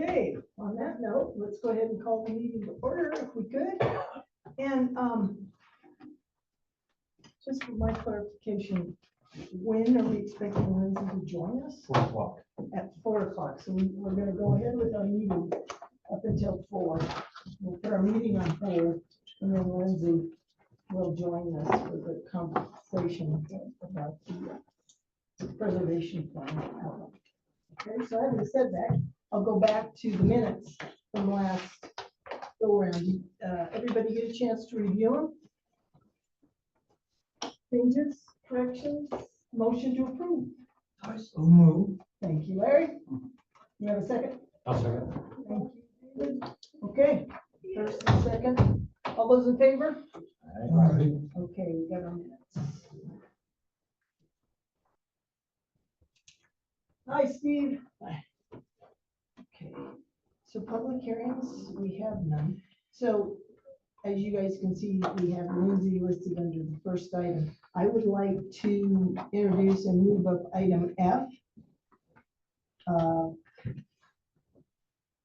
Okay, on that note, let's go ahead and call the meeting to order if we could. And just for my clarification, when are we expecting Lindsay to join us? 4 o'clock. At 4 o'clock. So we're going to go ahead with our meeting up until 4. We'll put our meeting on hold, and then Lindsay will join us for the conversation about the preservation plan. Okay, so having said that, I'll go back to the minutes from last go around. Everybody get a chance to review them? Changes, corrections, motion to approve. I so move. Thank you, Larry. You have a second? I'll second. Thank you, David. Okay, first and second. All those in favor? Okay, we got our minutes. Hi, Steve. Okay, so public hearings, we have none. So as you guys can see, we have Lindsay listed under the first item. I would like to introduce and move up item F.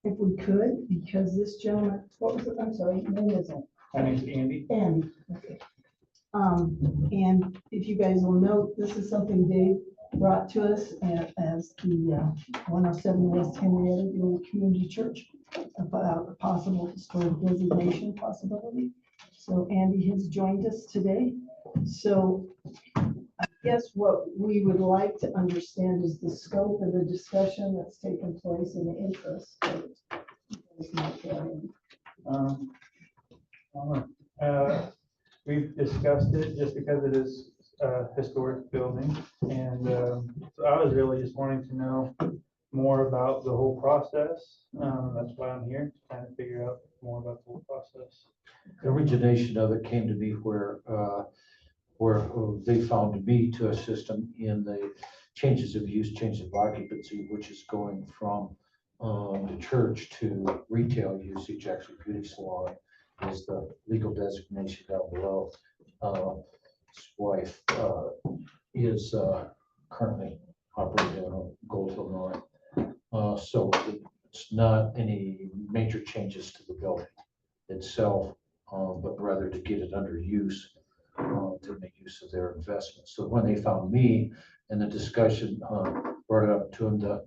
If we could, because this gentleman, what was it? I'm sorry, name isn't. My name's Andy. Andy, okay. And if you guys will note, this is something Dave brought to us as the 107 West Henrietta, the old community church, about a possible historic designation possibility. So Andy has joined us today. So I guess what we would like to understand is the scope of the discussion that's taken place and the interest. We've discussed it just because it is a historic building, and so I was really just wanting to know more about the whole process. That's why I'm here, trying to figure out more about the whole process. The origination of it came to me where they found me to assist them in the changes of use, changes of occupancy, which is going from the church to retail usage. Actually, beauty salon is the legal designation down below. His wife is currently operating in Goldhill North. So it's not any major changes to the building itself, but rather to get it under use, to make use of their investment. So when they found me and the discussion brought it up to them, the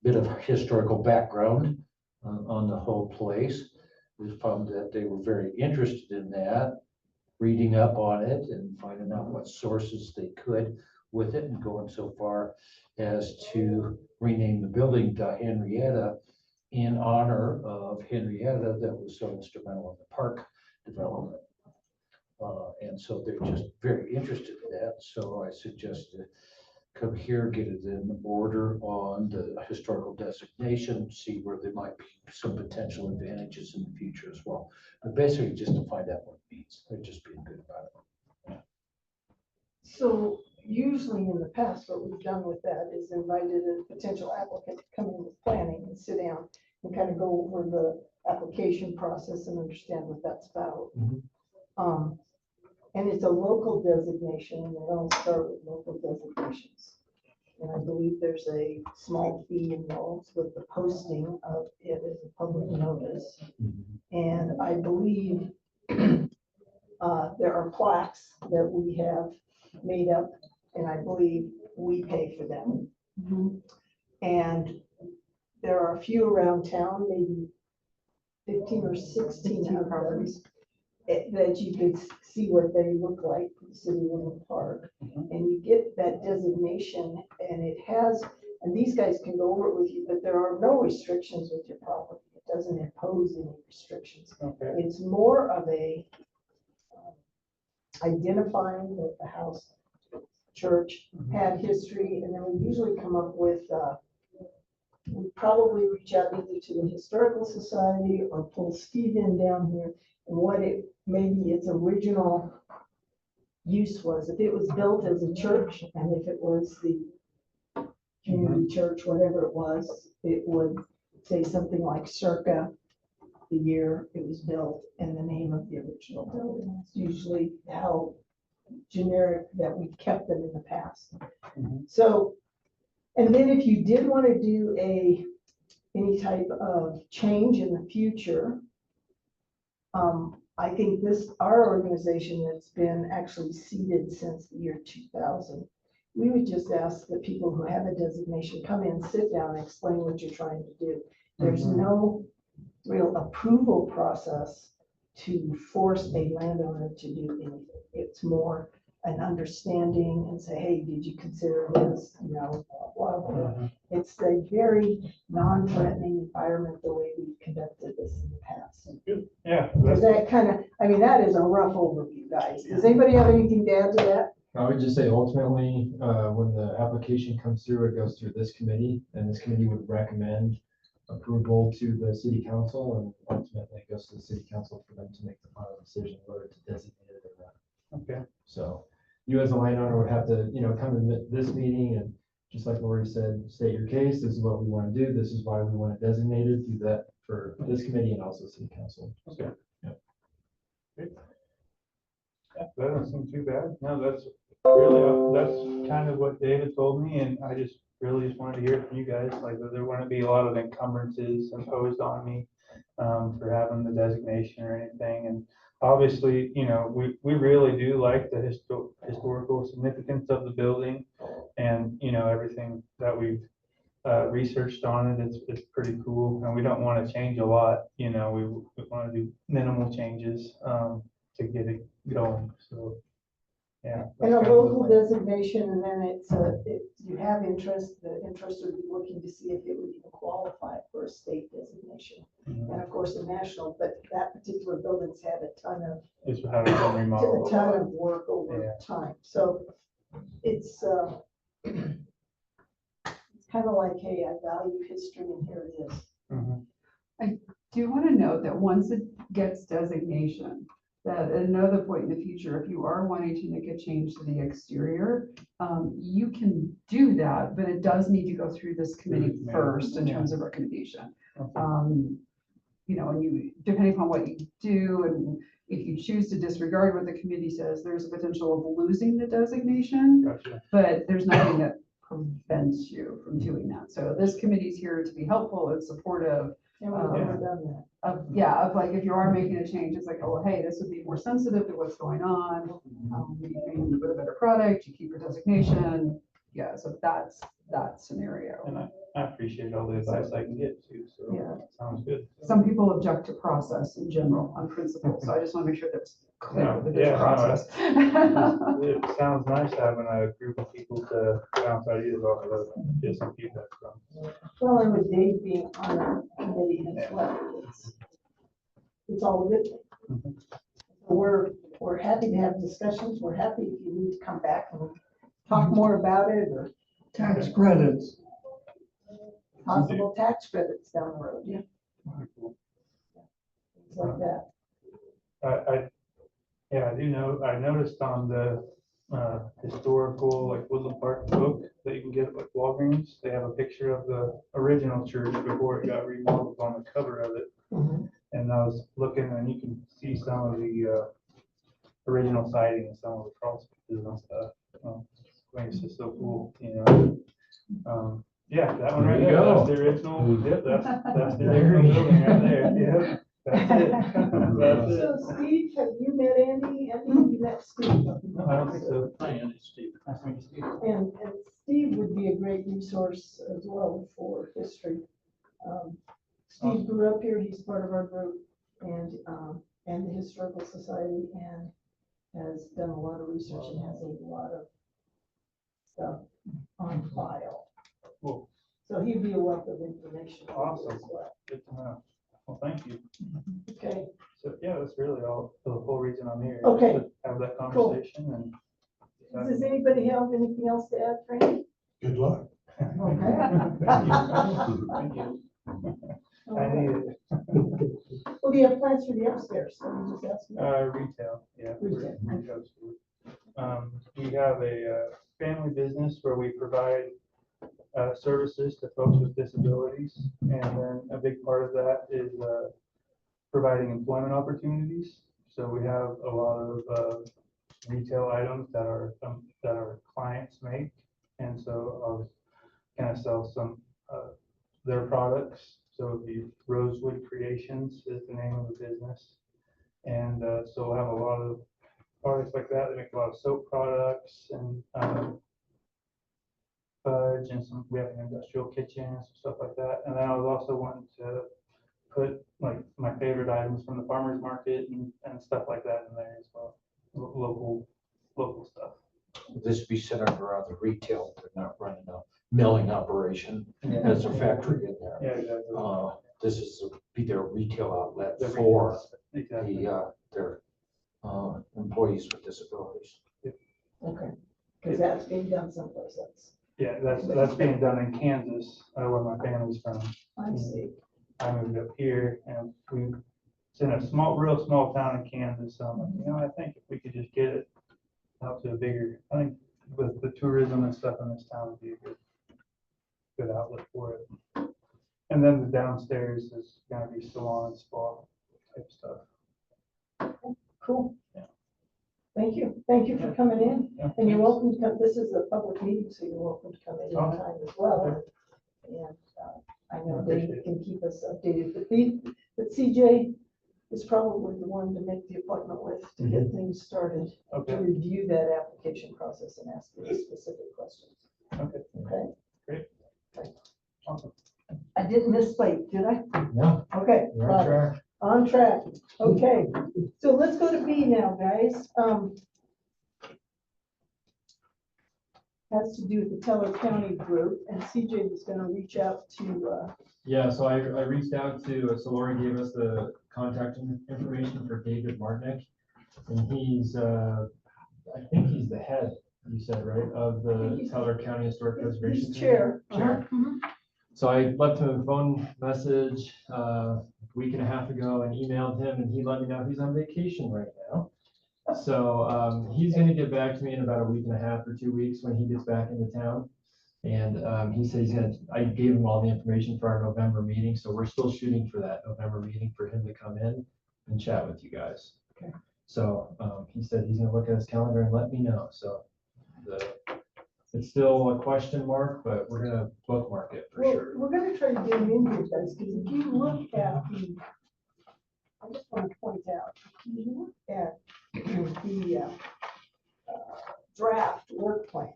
bit of historical background on the whole place, we found that they were very interested in that, reading up on it and finding out what sources they could with it, and going so far as to rename the building to Henrietta in honor of Henrietta, that was so instrumental in the park development. And so they're just very interested in that. So I suggested come here, get it in order on the historical designation, see where there might be some potential advantages in the future as well. But basically just to find out what it means. They're just being good about it. So usually in the past, what we've done with that is invited a potential applicant to come in with planning and sit down and kind of go over the application process and understand what that's about. Mhm. And it's a local designation, and they all start with local designations. And I believe there's a small fee involved with the posting of it as a public notice. And I believe there are plaques that we have made up, and I believe we pay for them. And there are a few around town, maybe 15 or 16 of those, that you could see what they look like for the city of Winter Park. And you get that designation, and it has, and these guys can go over it with you, but there are no restrictions with your property. It doesn't impose any restrictions. Okay. It's more of a identifying that the house, church had history, and then we usually come up with, we probably reach out either to the Historical Society or pull Steve in down here, and what it, maybe its original use was, if it was built as a church, and if it was the community church, whatever it was, it would say something like circa the year it was built and the name of the original building. It's usually how generic that we've kept them in the past. So, and then if you did want to do a any type of change in the future. I think our organization that's been actually seated since the year 2000, we would just ask the people who have a designation, come in, sit down, and explain what you're trying to do. There's Mhm. no real approval process to force a landowner to do anything. It's more an understanding and say, hey, did you consider this, blah, blah, blah. Mhm. It's a very non-threatening environment, the way we've conducted this in the past. Yeah, Because that kind of, that is a rough overview, guys. Does anybody have anything to add to that? I would just say ultimately, when the application comes through, it goes through this committee, and this committee would recommend approval to the city council, and ultimately it goes to the city council for them to make the final decision whether to designate it or not. okay. So you as a landowner would have to, come to this meeting and just like Lori said, state your case. This is what we want to do. This is why we want it designated. Do that for this committee and also city council. Okay. Yep. Great. Yeah, that doesn't seem too bad. No, that's really, that's kind of what David told me, and I just really just wanted to hear from you guys, like, that there wouldn't be a lot of encumbrances imposed on me for having the designation or anything. And obviously, we really do like the historical significance of the building, and, everything that we've researched on it. It's pretty cool, and we don't want to change a lot. We want to do minimal changes to get it going. So, yeah. And that's a kind of the local plan. designation, and then if you have interest, the interest would be looking to see if it would even qualify for a state designation. Mhm. And of course, the national, but that particular building's had a ton of It's how it's been remodeled. a ton of work over Yeah. time. So it's kind of like, hey, I value history and here it is. Mhm. Do you want to note that once it gets designation, that at another point in the future, if you are wanting to make a change to the exterior, you can do that, but it does need to go through this committee committee, first in yeah. terms of recommendation. Okay. And depending upon what you do, and if you choose to disregard what the committee says, there's a potential of losing the designation, Gotcha. but there's nothing that prevents you from doing that. So this committee is here to be helpful and supportive And we've never done that. of like, if you are making a change, it's like, oh, hey, this would be more sensitive to what's going on. You can end up with a better product, you keep your designation. Yeah, so that's that scenario. And I appreciate all the advice I can get too. So Yeah. sounds good. Some people object to process in general on principle, so I just want to make sure that's clear that there's Yeah, a no, process. It sounds nice having a group of people to bounce ideas off of and get some feedback from. Well, and with Dave being on a committee as well, it's all a good thing. Mhm. We're happy to have discussions. We're happy if you need to come back and talk more about it, or Tax credits. possible tax credits down the road, Cool. things like that. I do know, I noticed on the historical, like Woodland Park book that you can get at like Walgreens, they have a picture of the original church before it got remodeled on the cover of it. Mhm. And I was looking, and you can see some of the original siding and some of the cross pieces and stuff. I think it's just so cool, Yeah, that one There right you there, go. that's the original, yep, that's the There original you building right go. there, yep. That's it. That's So it. Steve, have you met Andy? Andy, have you met Steve? No, I don't think so. Hi, Andy, Steve. Nice to meet you, Steve. And Steve would be a great resource as well for history. Steve grew up here, he's part of our group, and the Historical Society, and has done a lot of research and has a lot of stuff on file. Cool. So he'd be a wealth of information for you Awesome. as well. Good to know. Well, thank you. Okay, So, yeah, that's really all, the whole reason I'm here. Okay. To have that Cool. conversation and. does anybody have anything else to add, Frank? Good luck. Thank you. Thank you. I need it. Well, do you have plans for the upstairs? Let me just ask you. Retail, yeah. Retail. Retail store. We have a family business where we provide services to folks with disabilities. And then a big part of that is providing employment opportunities. So we have a lot of retail items that our clients make. And so I'll kind of sell some their products So it'd be Rosewood Creations is the name of the business. And so we'll have a lot of products like that. They make a lot of soap products and fudge and some, we have an industrial kitchen and some stuff like that. And then I was also wanting to put like my favorite items from the farmer's market and stuff like that in there as well. Local stuff. This be centered around the retail, they're not running a milling operation. Yeah. There's a factory in there. Yeah, exactly. This is be their retail outlet The for retail, exactly. their employees with disabilities. Okay, because that's being done someplace else. Yeah, that's being done in Kansas, where my family's from. I see. I moved up here and it's in a real small town in Kansas. So I'm like, I think if we could just get it out to a bigger, I think with the tourism and stuff in this town would be a good outlet for it. And then the downstairs is gonna be salon and spa type stuff. Cool. Yeah. Thank you. Thank you for coming in. Yeah, And you're thanks. welcome to come, this is a public meeting, so you're welcome to come in Oh, anytime as well. okay. And I know I Dave appreciate it. can keep us updated, but CJ is probably the one to make the appointment with to get things started, to Okay, review that application process and ask you specific questions. okay, Okay? great. Awesome. I didn't misspeak, did I? No, Okay. you're got on it. track. On track. Okay. So let's go to B now, guys. Has to do with the Teller County group, and CJ was gonna reach out to, Yeah, so I reached out to, so Lori gave us the contact information for David Martinick. And he's, I think he's the head, you said, right, of the Teller County Historic Preservation. he's Committee? chair. Chair. Mhm. So I left him a phone message a week and a half ago and emailed him, and he let me know he's on vacation right now. So he's gonna get back to me in about a week and a half or 2 weeks when he gets back into town. And he said I gave him all the information for our November meeting, so we're still shooting for that November meeting for him to come in and chat with you guys. Okay. So he said he's gonna look at his calendar and let me know, so it's still a question mark, but we're gonna bookmark it for Well, sure. we're gonna try to get him in here, guys, because if you look at I just want to point out, if you look at the draft work plan,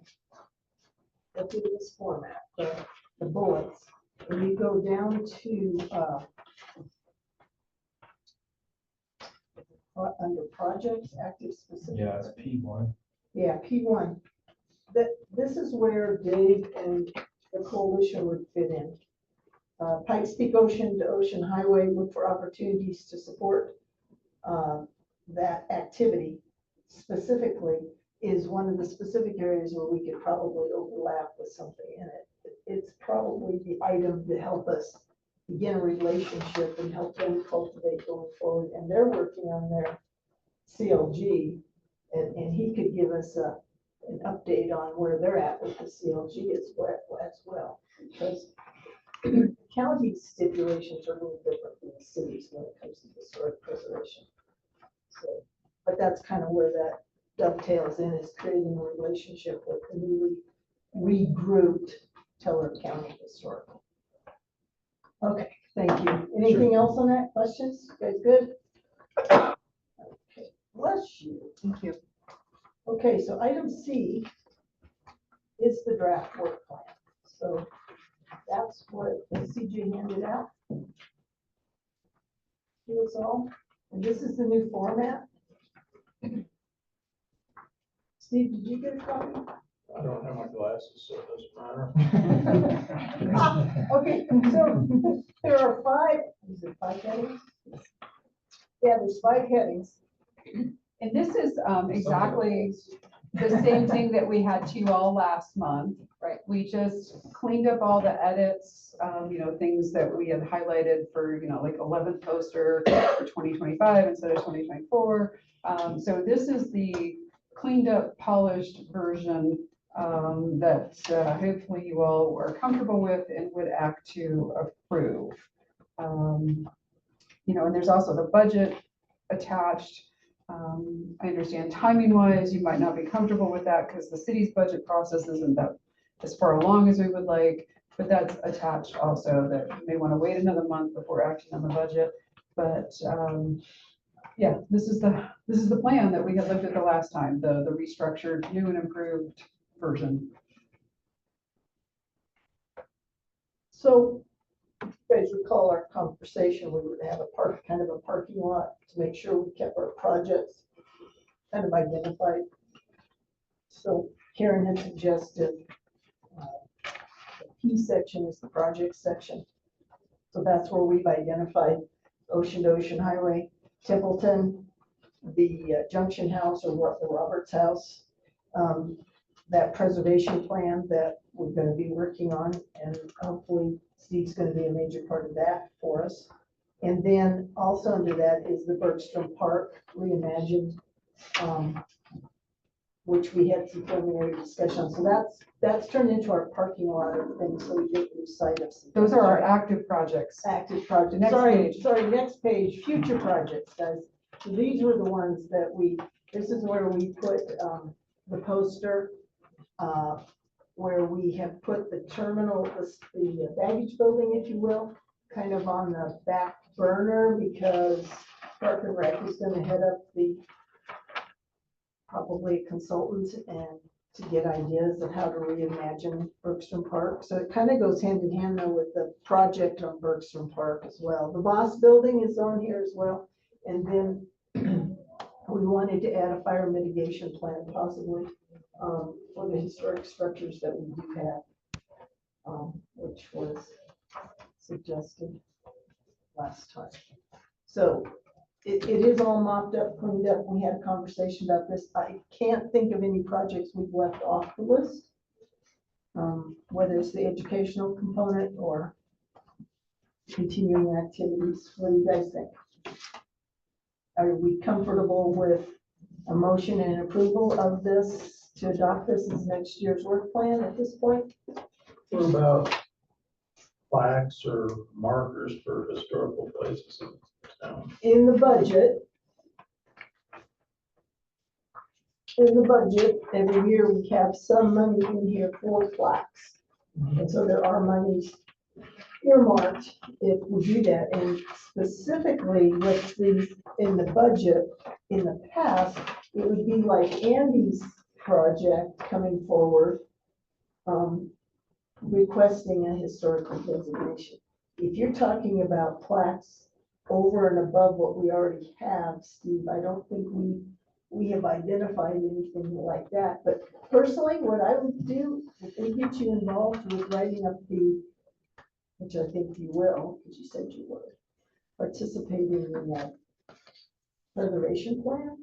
that's in this format, the bullets, and you go down to under projects, active specific. Yeah, it's P1. Yeah, P1. This is where Dave and the coalition would fit in. Pikes Peak Ocean to Ocean Highway, look for opportunities to support that activity specifically is one of the specific areas where we could probably overlap with something in it. It's probably the item to help us begin a relationship and help them cultivate going forward. And they're working on their CLG, and he could give us an update on where they're at with the CLG as well. Because county stipulations are a little different than the cities when it comes to historic preservation. So, but that's kind of where that dovetails in, is creating a relationship with the newly regrouped Teller County Historical. Okay, thank you. Anything else on that? Questions? You guys good? Okay, bless you. Thank you. Okay, so item C is the draft work plan. So that's what CJ handed out to us all. And this is the new format. Steve, did you get a copy? I don't have my glasses, so it doesn't matter. Okay, so there are is it 5 headings? Yeah, there's 5 headings. And this is exactly the same thing that we had to you all last month, right? We just cleaned up all the edits, things that we had highlighted for, like 11th poster for 2025 instead of 2024. So this is the cleaned up, polished version that hopefully you all are comfortable with and would act to approve. And there's also the budget attached. I understand timing wise, you might not be comfortable with that because the city's budget process isn't that as far along as we would like. but that's attached also, that you may want to wait another month before acting on the budget. But, yeah, this is the plan that we had looked at the last time, the restructured, new and improved version. So, you guys recall our conversation, we would have kind of a parking lot to make sure we kept our projects kind of identified. So Karen had suggested, the P section is the project section. So that's where we've identified Ocean to Ocean Highway, Templeton, the Junction House or the Roberts House, that preservation plan that we're gonna be working on, and hopefully Steve's gonna be a major part of that for us. And then also under that is the Bergstrom Park reimagined, which we had some preliminary discussion on. So that's turned into our parking lot of things, so we didn't lose sight of some. Those are our active projects. Active projects. Next page. Sorry, next page, future projects, guys. So these were the ones that this is where we put, the poster, where we have put the terminal, the baggage building, if you will, kind of on the back burner because Park and Rec is gonna head up probably a consultant and to get ideas of how to reimagine Bergstrom Park. So it kind of goes hand in hand though with the project on Bergstrom Park as well. The Boss Building is on here as well. And then we wanted to add a fire mitigation plan possibly for the historic structures that we do have, which was suggested last time. So it is all mopped up, cleaned up. We had a conversation about this. I can't think of any projects we've left off the list, whether it's the educational component or continuing activities. What do you guys think? Are we comfortable with a motion and approval of this to adopt this as next year's work plan at this point? What about plaques or markers for historical places in town? In the budget, every year we have some money in here for plaques. And so there are monies earmarked if we do that. And specifically with these in the budget, in the past, it would be like Andy's project coming forward, requesting a historical designation. If you're talking about plaques over and above what we already have, Steve, I don't think we have identified anything like that. But personally, what I would do, if we get you involved with writing up which I think you will, because you said you would, participate in the preservation plan,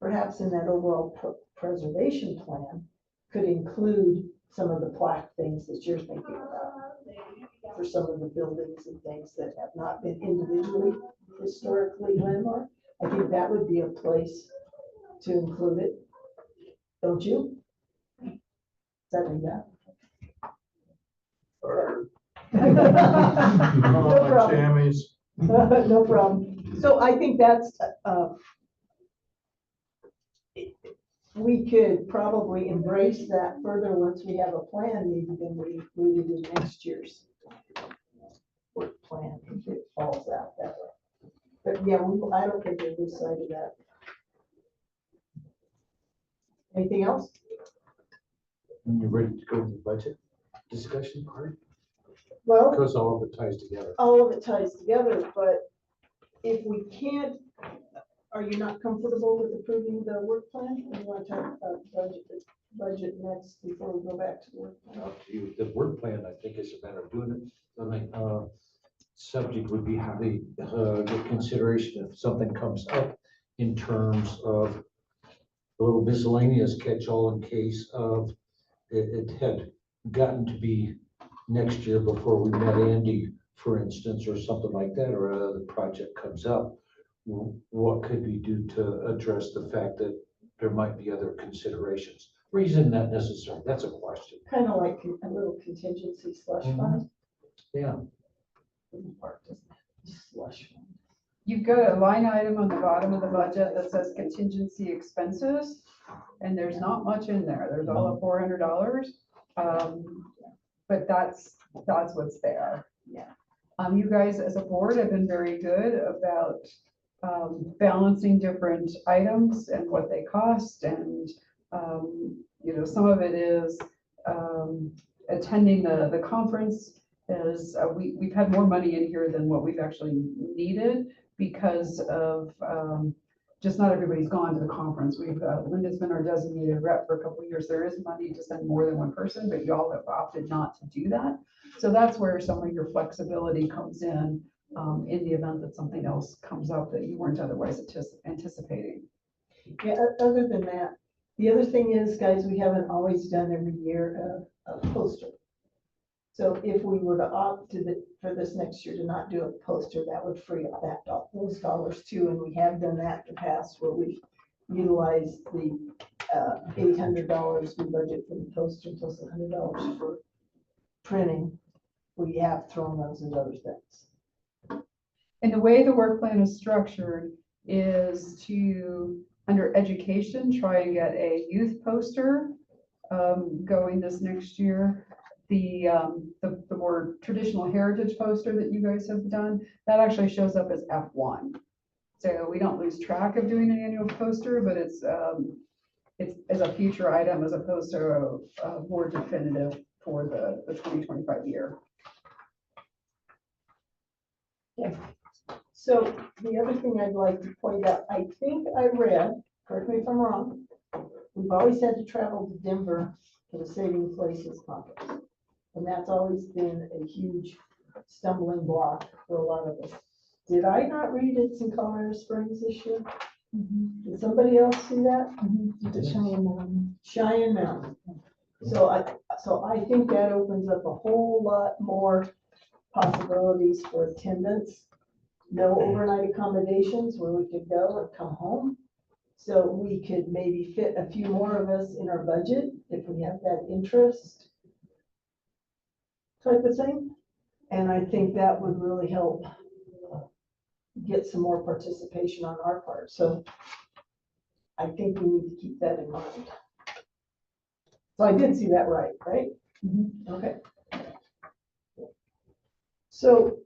perhaps in that overall preservation plan could include some of the plaque things that you're thinking about for some of the buildings and things that have not been individually historically landmarked. I think that would be a place to include it. Don't you? Is that like that? Or No problem. jammies? No problem. So I think that's, we could probably embrace that further once we have a plan, maybe then we include it in next year's work plan, if it falls out that way. But yeah, I don't think we'll lose sight of that. Anything else? And you're ready to go to the budget discussion part? Well, Because all of it ties together. all of it ties together, but if we can't, are you not comfortable with approving the work plan? Or you want to talk about budget next before we go back to the work plan? Up to you. The work plan, I think, is a matter of doing it. I mean, subject would be how the consideration if something comes up in terms of a little miscellaneous catch-all in case of it had gotten to be next year before we met Andy, for instance, or something like that, or another project comes up. What could we do to address the fact that there might be other considerations? Reason not necessary, that's a question. Kind of like a little contingency slush fund. Yeah. Part doesn't have slush fund. You've got a line item on the bottom of the budget that says contingency expenses, and there's not much in there. There's all of $400. but that's what's there. Yeah. You guys as a board have been very good about balancing different items and what they cost, and some of it is attending the conference. Is we've had more money in here than what we've actually needed because of just not everybody's gone to the conference. Linda's been our designated rep for a couple of years. There is money to send more than one person, but y'all have opted not to do that. So that's where some of your flexibility comes in the event that something else comes up that you weren't otherwise anticipating. Yeah, other than that, the other thing is, guys, we haven't always done every year a poster. So if we were to opt for this next year to not do a poster, that would free up those dollars too. And we have done that in the past where we utilized the $800 we budget for the poster plus $100 for printing. We have thrown those into other things. And the way the work plan is structured is to, under education, try and get a youth poster going this next year. The more traditional heritage poster that you guys have done, that actually shows up as F1. So we don't lose track of doing an annual poster, but it's as a future item as opposed to a more definitive for the 2025 year. Yeah. So the other thing I'd like to point out, I think I read, correct me if I'm wrong, we've always had to travel to Denver for the Saving Places conference. And that's always been a huge stumbling block for a lot of us. Did I not read it's in Colorado Springs this year? Did somebody else see that? The Cheyenne Mountain. Cheyenne Mountain. So I think that opens up a whole lot more possibilities for attendance. No overnight accommodations where we could go and come home. So we could maybe fit a few more of us in our budget if we have that interest type of thing. And I think that would really help get some more participation on our part. So I think we need to keep that in mind. So I did see that right? Okay. So,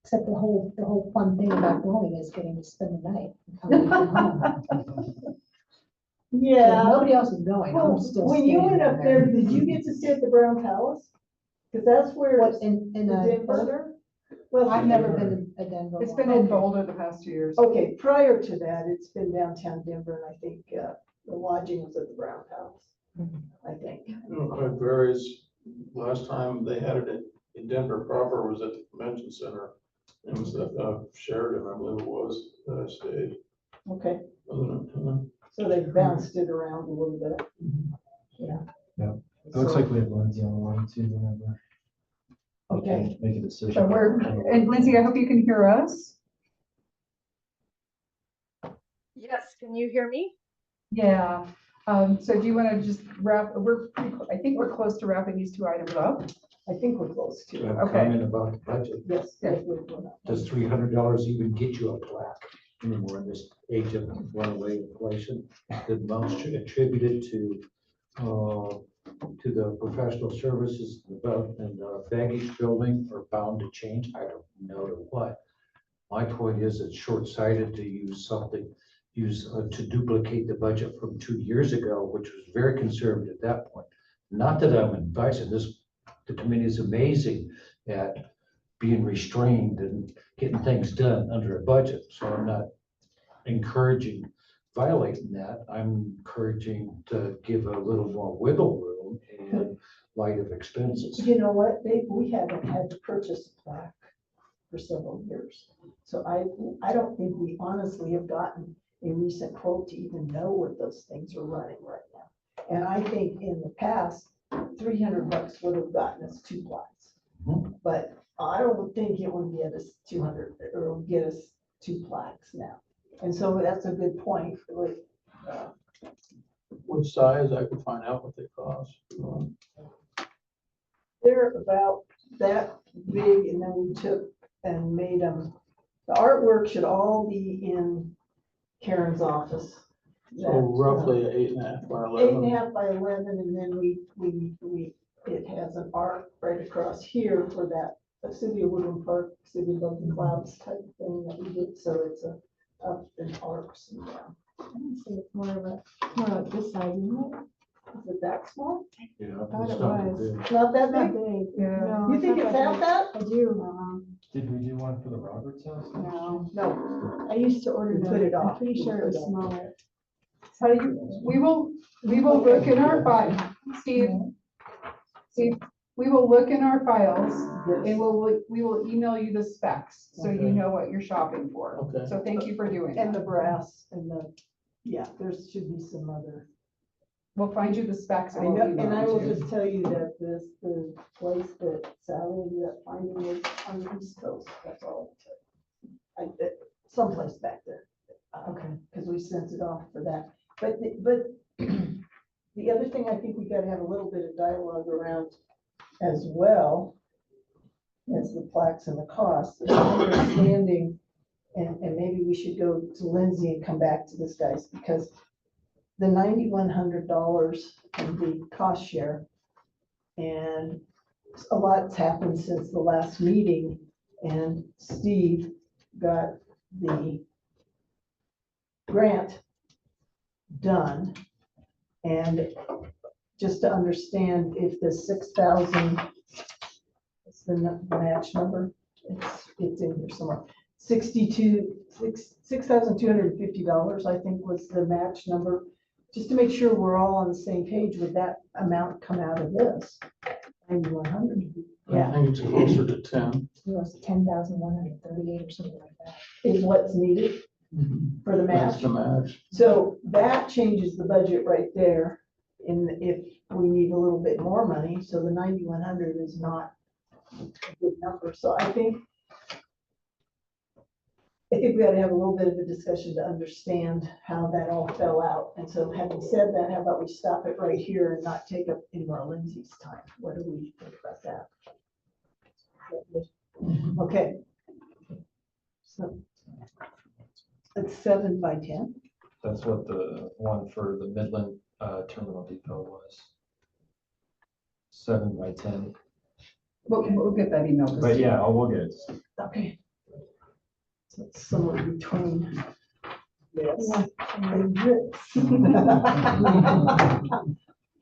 Except the whole fun thing about going is getting to spend the night and coming from home. So yeah. nobody else is going. Well, I'm still when you staying went down up there, did you get to stay at the Brown Palace? Because that's where. What, in Denver? Well, I've never been to Denver. It's been in Boulder the past 2 years. okay, prior to that, it's been downtown Denver, and I think the lodging was at the Brown Palace, I think. It varies. Last time they had it in Denver proper was at the convention center. It was at Sheridan, I believe it was, that I stayed. Okay, Other so they bounced it around a little bit. Yeah. Yeah. It looks So- like we have Lindsay on the line too, whenever. we can Okay. Make a decision. So and Lindsay, I hope you can hear us. Yes, can you hear me? Yeah. So do you want to just wrap, I think we're close to wrapping these two items up. I think we're close Do to you it. have a Okay. comment about the budget? Yes. Yeah. Does $300 even get you a plaque anymore in this age of runaway inflation? The amounts attributed to the professional services and baggage building are bound to change. I don't know to what. My point is it's short-sighted to use to duplicate the budget from 2 years ago, which was very conservative at that point. Not that I'm advising this, the committee is amazing at being restrained and getting things done under a budget. So I'm not encouraging violating that. I'm encouraging to give a little more wiggle room in light of expenses. You know what, Dave, we haven't had to purchase a plaque for several years. So I don't think we honestly have gotten a recent quote to even know what those things are running right now. And I think in the past, $300 would have gotten us 2 plaques. Mhm. But I don't think it would get us 200 or get us 2 plaques now. And so that's a good point. Like, What size? I could find out what they cost. they're about that big, and then we took and made them, the artwork should all be in Karen's office. So roughly 8.5 by 11. 8.5 by 11, and then we it has an arc right across here for that, a City of Woodland Park, City Above the Clouds type thing that we did, so it's a up and arcs and down. I don't see it's more of a, more like this size, isn't it? Is it that small? Yeah, thought it's it not was. big. It's not that It's not big? big. Yeah. No, You it's think not it's that that big. bad? I do. Did we do one for the Roberts house? No. No, I used to order We them. put it I'm off. pretty sure it was We put it off. smaller. How do you, we will look in our file, Steve, we will look in our files and we will email you the specs, so you Okay. know what you're shopping for. Okay. So thank you for doing and that. the brass and the, yeah, there should be some other. We'll find you the specs I and we'll know, email and I them will to you. just tell you that the place that Sally ended up finding was on the East Coast, that's all. I, someplace back there. Okay. Because we sent it off for that, but, the other thing I think we gotta have a little bit of dialogue around as well as the plaques and the costs, is understanding, and maybe we should go to Lindsay and come back to this, guys, because the $9,100 in the cost share, and a lot's happened since the last meeting, and Steve got the grant done. And just to understand if the 6,000, it's the match number, it's in here somewhere. $6,250, I think was the match number, just to make sure we're all on the same page. Would that amount come out of this? 9,100, I yeah, think it's closer to 10. It was 10,138 or something like that. is what's needed for the That's match. the match. So that changes the budget right there. And if we need a little bit more money, so the 9,100 is not a good number. So I think we ought to have a little bit of a discussion to understand how that all fell out. And so having said that, how about we stop it right here and not take up any more Lindsay's time? What do we think about that? Okay. So it's 7 by 10. That's what the one for the Midland Terminal Depot was. 7 by 10. We'll get that email. to But Steve. yeah, we'll get it. Okay. So it's somewhere between this and this.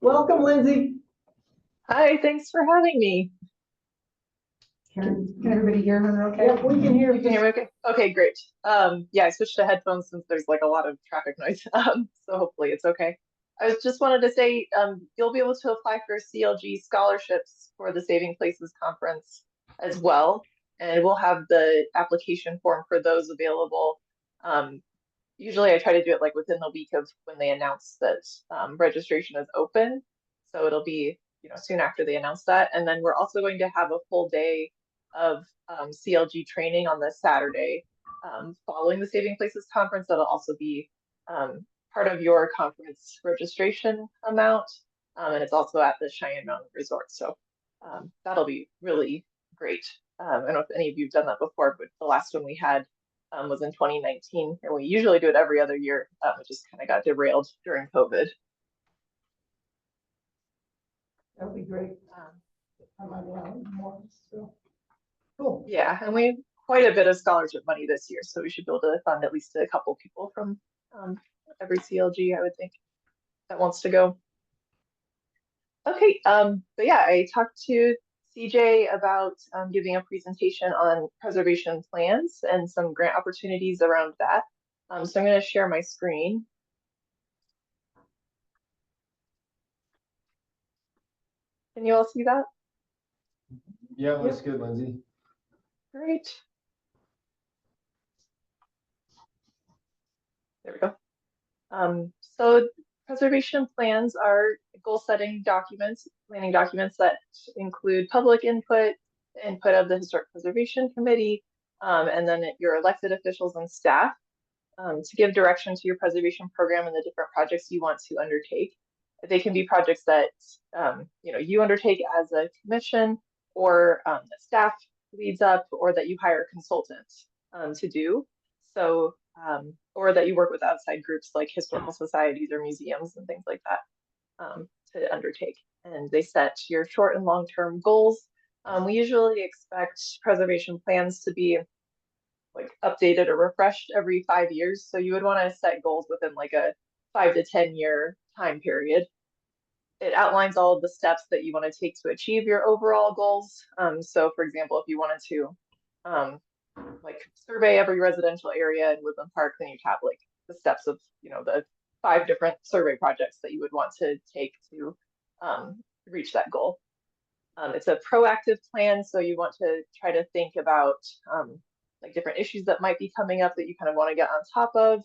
Welcome, Lindsay. Hi, thanks for having me. Karen. Can everybody hear her okay? Yep, we can hear You can hear me okay? Okay, great. Yeah, I switched to headphones since there's like a lot of traffic noise. So hopefully it's okay. I just wanted to say, you'll be able to apply for CLG scholarships for the Saving Places Conference as well. And we'll have the application form for those available. Usually I try to do it like within the week of when they announce that registration is open. So it'll be, soon after they announce that. And then we're also going to have a full day of CLG training on the Saturday following the Saving Places Conference. That'll also be part of your conference registration amount. And it's also at the Cheyenne Mountain Resort. So that'll be really great. I don't know if any of you have done that before, but the last one we had was in 2019, and we usually do it every other year. It just kind of got derailed during COVID. That would be great. I might allow more. So. Cool. Yeah, and we have quite a bit of scholarship money this year, so we should be able to fund at least a couple people from every CLG, I would think, that wants to go. Okay, but yeah, I talked to CJ about giving a presentation on preservation plans and some grant opportunities around that. So I'm going to share my screen. Can you all see that? Yeah, looks good, Lindsay. Great. There we go. So preservation plans are goal-setting documents, planning documents that include public input of the Historic Preservation Committee, and then your elected officials and staff to give direction to your preservation program and the different projects you want to undertake. They can be projects that you undertake as a commission, or that staff leads up, or that you hire a consultant to do. So, or that you work with outside groups like historical societies or museums and things like that to undertake. And they set your short and long-term goals. We usually expect preservation plans to be like updated or refreshed every 5 years. So you would want to set goals within like a 5 to 10 year time period. It outlines all of the steps that you want to take to achieve your overall goals. So for example, if you wanted to like survey every residential area in Woodland Park, then you'd have like the steps of, the 5 different survey projects that you would want to take to reach that goal. It's a proactive plan, so you want to try to think about like different issues that might be coming up that you kind of want to get on top of.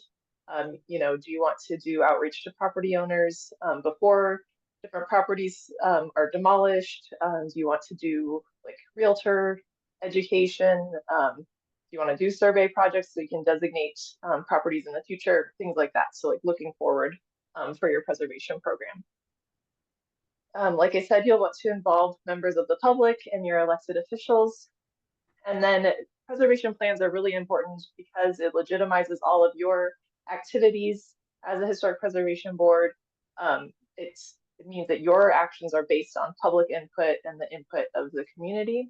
Do you want to do outreach to property owners before different properties are demolished? Do you want to do like realtor education? Do you want to do survey projects so you can designate properties in the future, things like that? So like looking forward for your preservation program. Like I said, you'll want to involve members of the public and your elected officials. And then preservation plans are really important because it legitimizes all of your activities as a historic preservation board. It means that your actions are based on public input and the input of the community.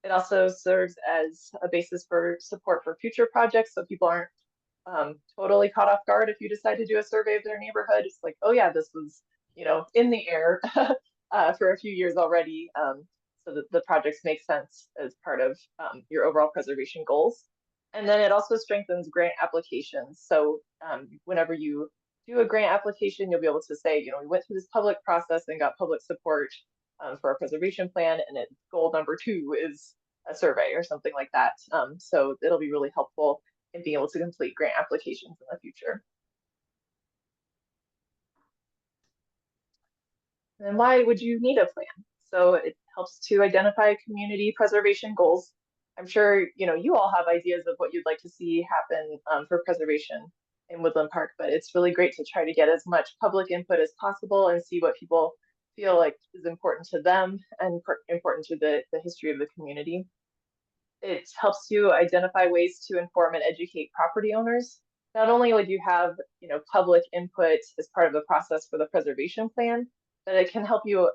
It also serves as a basis for support for future projects, so people aren't totally caught off guard if you decide to do a survey of their neighborhood. It's like, oh yeah, this was in the air for a few years already, so that the projects make sense as part of your overall preservation goals. And then it also strengthens grant applications. So whenever you do a grant application, you'll be able to say, we went through this public process and got public support for a preservation plan, and goal number 2 is a survey or something like that. So it'll be really helpful in being able to complete grant applications in the future. And why would you need a plan? So it helps to identify community preservation goals. I'm sure you all have ideas of what you'd like to see happen for preservation in Woodland Park, but it's really great to try to get as much public input as possible and see what people feel like is important to them and important to the history of the community. It helps you identify ways to inform and educate property owners. Not only would you have public input as part of the process for the preservation plan, but it can help you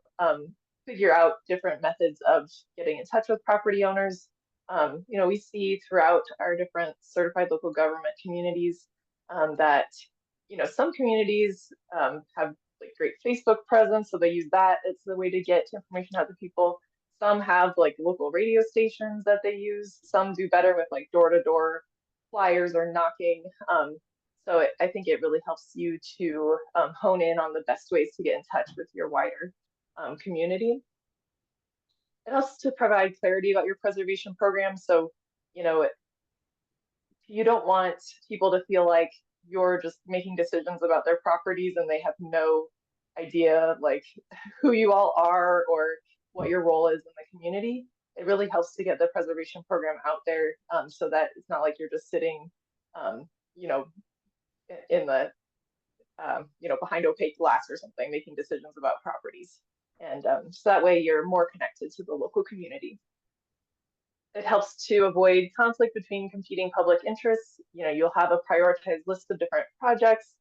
figure out different methods of getting in touch with property owners. We see throughout our different certified local government communities that some communities have like great Facebook presence, so they use that as the way to get information out to people. Some have like local radio stations that they use. Some do better with like door-to-door flyers or knocking. So I think it really helps you to hone in on the best ways to get in touch with your wider community. It helps to provide clarity about your preservation program. So, you don't want people to feel like you're just making decisions about their properties and they have no idea like who you all are or what your role is in the community. It really helps to get the preservation program out there so that it's not like you're just sitting, in the, behind opaque glass or something, making decisions about properties. And so that way you're more connected to the local community. It helps to avoid conflict between competing public interests. You'll have a prioritized list of different projects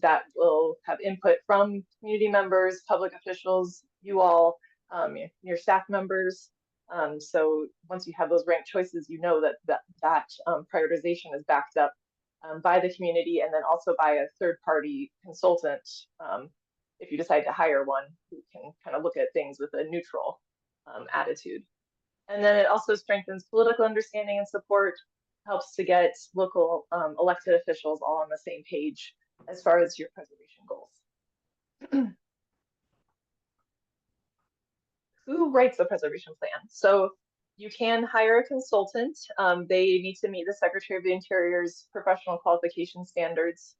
that will have input from community members, public officials, you all, your staff members. So once you have those ranked choices, that prioritization is backed up by the community and then also by a third-party consultant if you decide to hire one who can kind of look at things with a neutral attitude. And then it also strengthens political understanding and support, helps to get local elected officials all on the same page as far as your preservation goals. Who writes a preservation plan? So you can hire a consultant. They need to meet the Secretary of the Interior's professional qualification standards,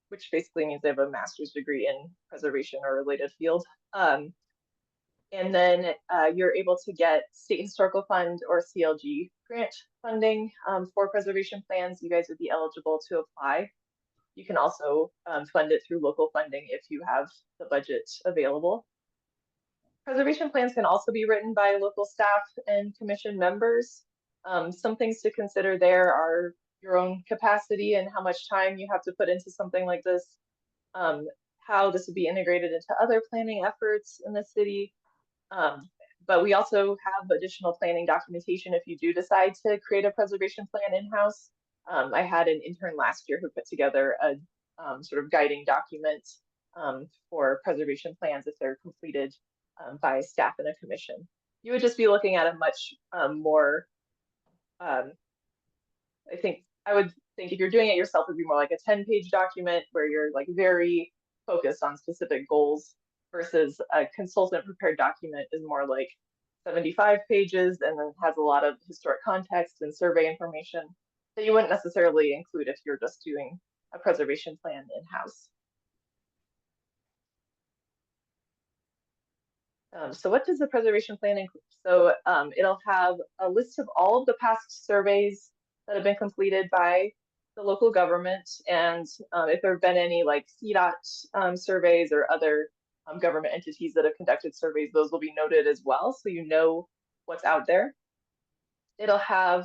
which basically means they have a master's degree in preservation or related field. And then you're able to get State Historical Fund or CLG grant funding for preservation plans. You guys would be eligible to apply. You can also fund it through local funding if you have the budget available. Preservation plans can also be written by local staff and commission members. Some things to consider there are your own capacity and how much time you have to put into something like this. how this would be integrated into other planning efforts in the city. But we also have additional planning documentation if you do decide to create a preservation plan in-house. I had an intern last year who put together a sort of guiding document for preservation plans if they're completed by staff in a commission. You would just be looking at a much more, I would think if you're doing it yourself, it'd be more like a 10-page document where you're like very focused on specific goals, versus a consultant prepared document is more like 75 pages and then has a lot of historic context and survey information that you wouldn't necessarily include if you're just doing a preservation plan in-house. So what does the preservation plan include? So it'll have a list of all of the past surveys that have been completed by the local government, and if there have been any like CDOT surveys or other government entities that have conducted surveys, those will be noted as well, so you know what's out there. It'll have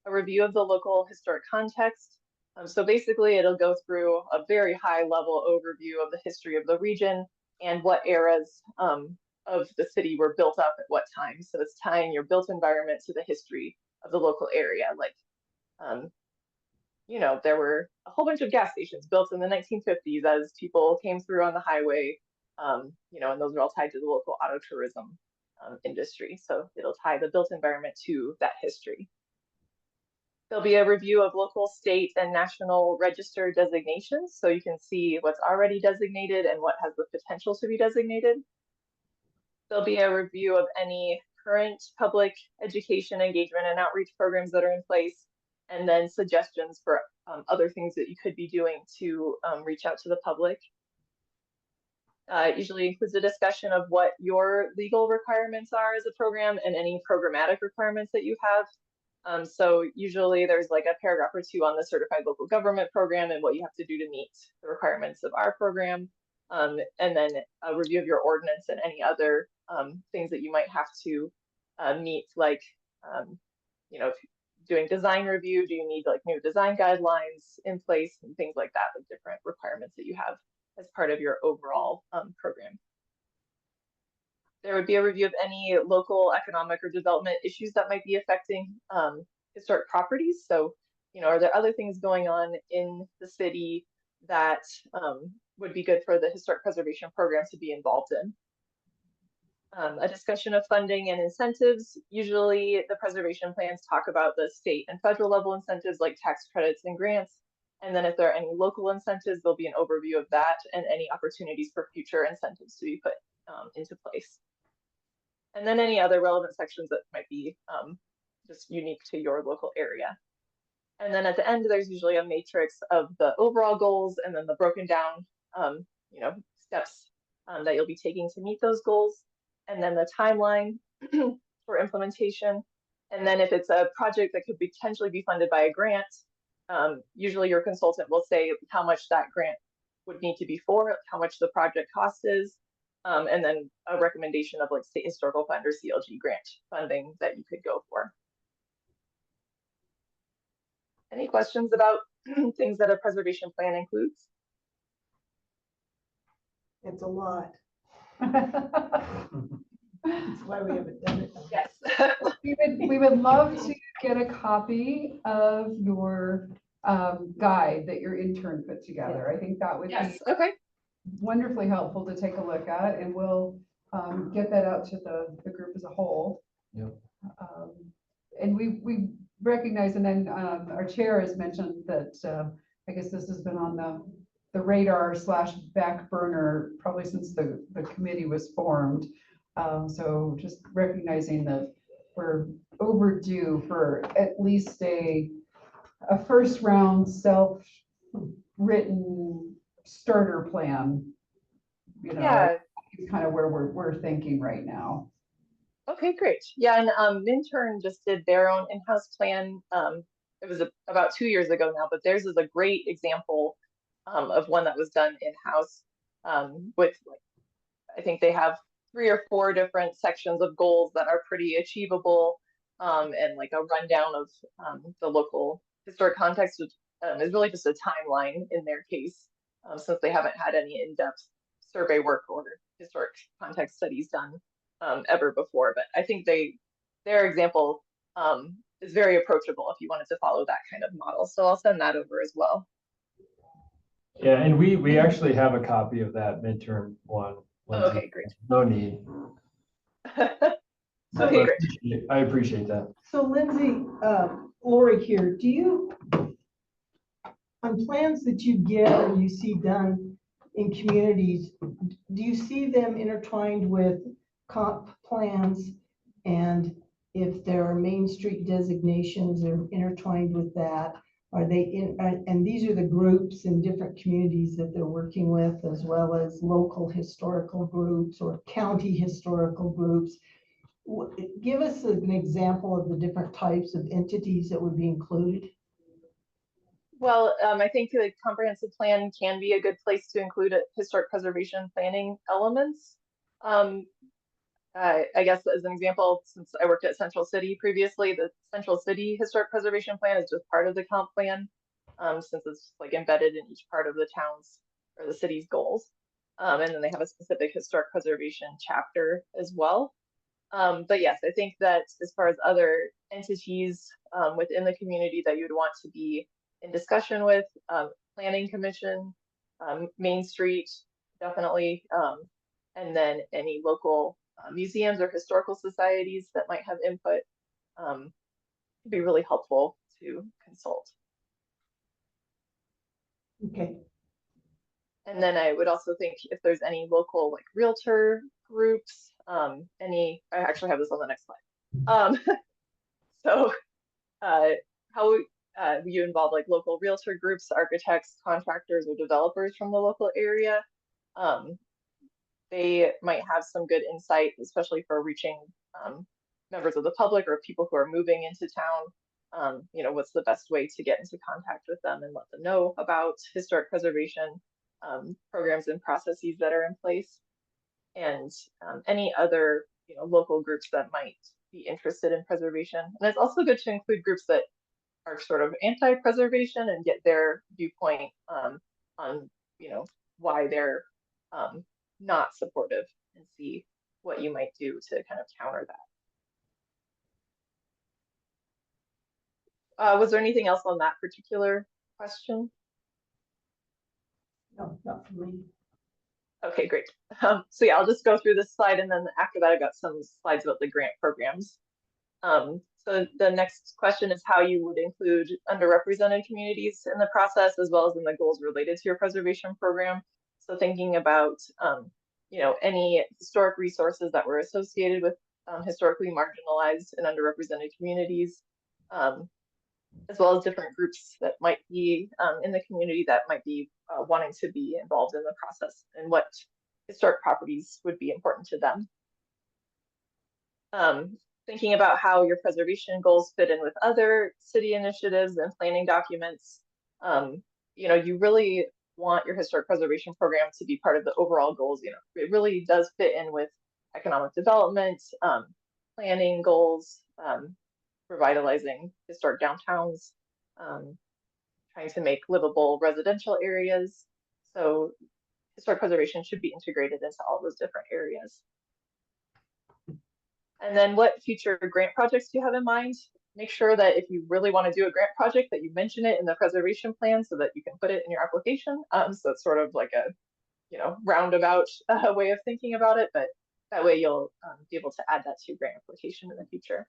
a review of the local historic context. So basically, it'll go through a very high level overview of the history of the region and what eras of the city were built up at what time. So it's tying your built environment to the history of the local area. Like, you know, there were a whole bunch of gas stations built in the 1950s as people came through on the highway, you know, and those are all tied to the local auto tourism industry. So it'll tie the built environment to that history. There'll be a review of local, state, and national register designations, so you can see what's already designated and what has the potential to be designated. There'll be a review of any current public education engagement and outreach programs that are in place, and then suggestions for other things that you could be doing to reach out to the public. It usually includes a discussion of what your legal requirements are as a program and any programmatic requirements that you have. So usually there's like a paragraph or two on the certified local government program and what you have to do to meet the requirements of our program. And then a review of your ordinance and any other things that you might have to meet, like, you know, doing design review, do you need like new design guidelines in place and things like that, like different requirements that you have as part of your overall program. There would be a review of any local economic or development issues that might be affecting historic properties. So, you know, are there other things going on in the city that would be good for the historic preservation program to be involved in? A discussion of funding and incentives. Usually the preservation plans talk about the state and federal level incentives like tax credits and grants. And then if there are any local incentives, there'll be an overview of that and any opportunities for future incentives to be put into place. And then any other relevant sections that might be just unique to your local area. And then at the end, there's usually a matrix of the overall goals and then the broken down, you know, steps that you'll be taking to meet those goals. And then the timeline for implementation. And then if it's a project that could potentially be funded by a grant, usually your consultant will say how much that grant would need to be for, how much the project cost is, and then a recommendation of like state historical fund or CLG grant funding that you could go for. Any questions about things that a preservation plan includes? It's a lot. That's why we haven't done it. Yes. We would love to get a copy of your guide that your intern put together. I think that would Yes. be Okay. wonderfully helpful to take a look at, and we'll get that out to the group as a whole. Yep. And we recognize, and then our chair has mentioned that I guess this has been on the radar / back burner probably since the committee was formed. So just recognizing that we're overdue for at least a first round self-written starter plan. You know, Yeah. it's kind of where we're thinking right now. Okay, great. Yeah, and Minturn just did their own in-house plan. It was about 2 years ago now, but theirs is a great example of one that was done in-house with, like, I think they have 3 or 4 different sections of goals that are pretty achievable, and like a rundown of the local historic context, which is really just a timeline in their case, since they haven't had any in-depth survey work or historic context studies done ever before, but I think their example is very approachable if you wanted to follow that kind of model. So I'll send that over as well. Yeah, and we actually have a copy of that midterm one. Oh, okay, great. No need. Okay, great. I appreciate that. So Lindsay, Lori here, do you, on plans that you get or you see done in communities, do you see them intertwined with comp plans? And if there are Main Street designations, they're intertwined with that? Are they in, and these are the groups in different communities that they're working with, as well as local historical groups or county historical groups. Give us an example of the different types of entities that would be included. Well, I think the comprehensive plan can be a good place to include historic preservation planning elements. I guess as an example, since I worked at Central City previously, the Central City Historic Preservation Plan is just part of the comp plan, since it's like embedded in each part of the town's or the city's goals. And then they have a specific historic preservation chapter as well. But yes, I think that as far as other entities within the community that you would want to be in discussion with, Planning Commission, Main Street, definitely, and then any local museums or historical societies that might have input, would be really helpful to consult. Okay. And then I would also think if there's any local like realtor groups, I actually have this on the next slide. So how you involve like local realtor groups, architects, contractors, or developers from the local area. They might have some good insight, especially for reaching members of the public or people who are moving into town. What's the best way to get into contact with them and let them know about historic preservation programs and processes that are in place, and any other local groups that might be interested in preservation. And it's also good to include groups that are sort of anti-preservation and get their viewpoint on why they're not supportive, and see what you might do to kind of counter that. Was there anything else on that particular question? No, not for me. Okay, great. So yeah, I'll just go through this slide, and then after that, I've got some slides about the grant programs. So the next question is how you would include underrepresented communities in the process, as well as in the goals related to your preservation program. So thinking about, any historic resources that were associated with historically marginalized and underrepresented communities, as well as different groups that might be in the community that might be wanting to be involved in the process, and what historic properties would be important to them. Thinking about how your preservation goals fit in with other city initiatives and planning documents. You really want your historic preservation program to be part of the overall goals. It really does fit in with economic development, planning goals, revitalizing historic downtowns, trying to make livable residential areas. So historic preservation should be integrated into all those different areas. And then what future grant projects do you have in mind? Make sure that if you really want to do a grant project, that you mention it in the preservation plan so that you can put it in your application. So it's sort of like a, roundabout way of thinking about it, but that way you'll be able to add that to your grant application in the future.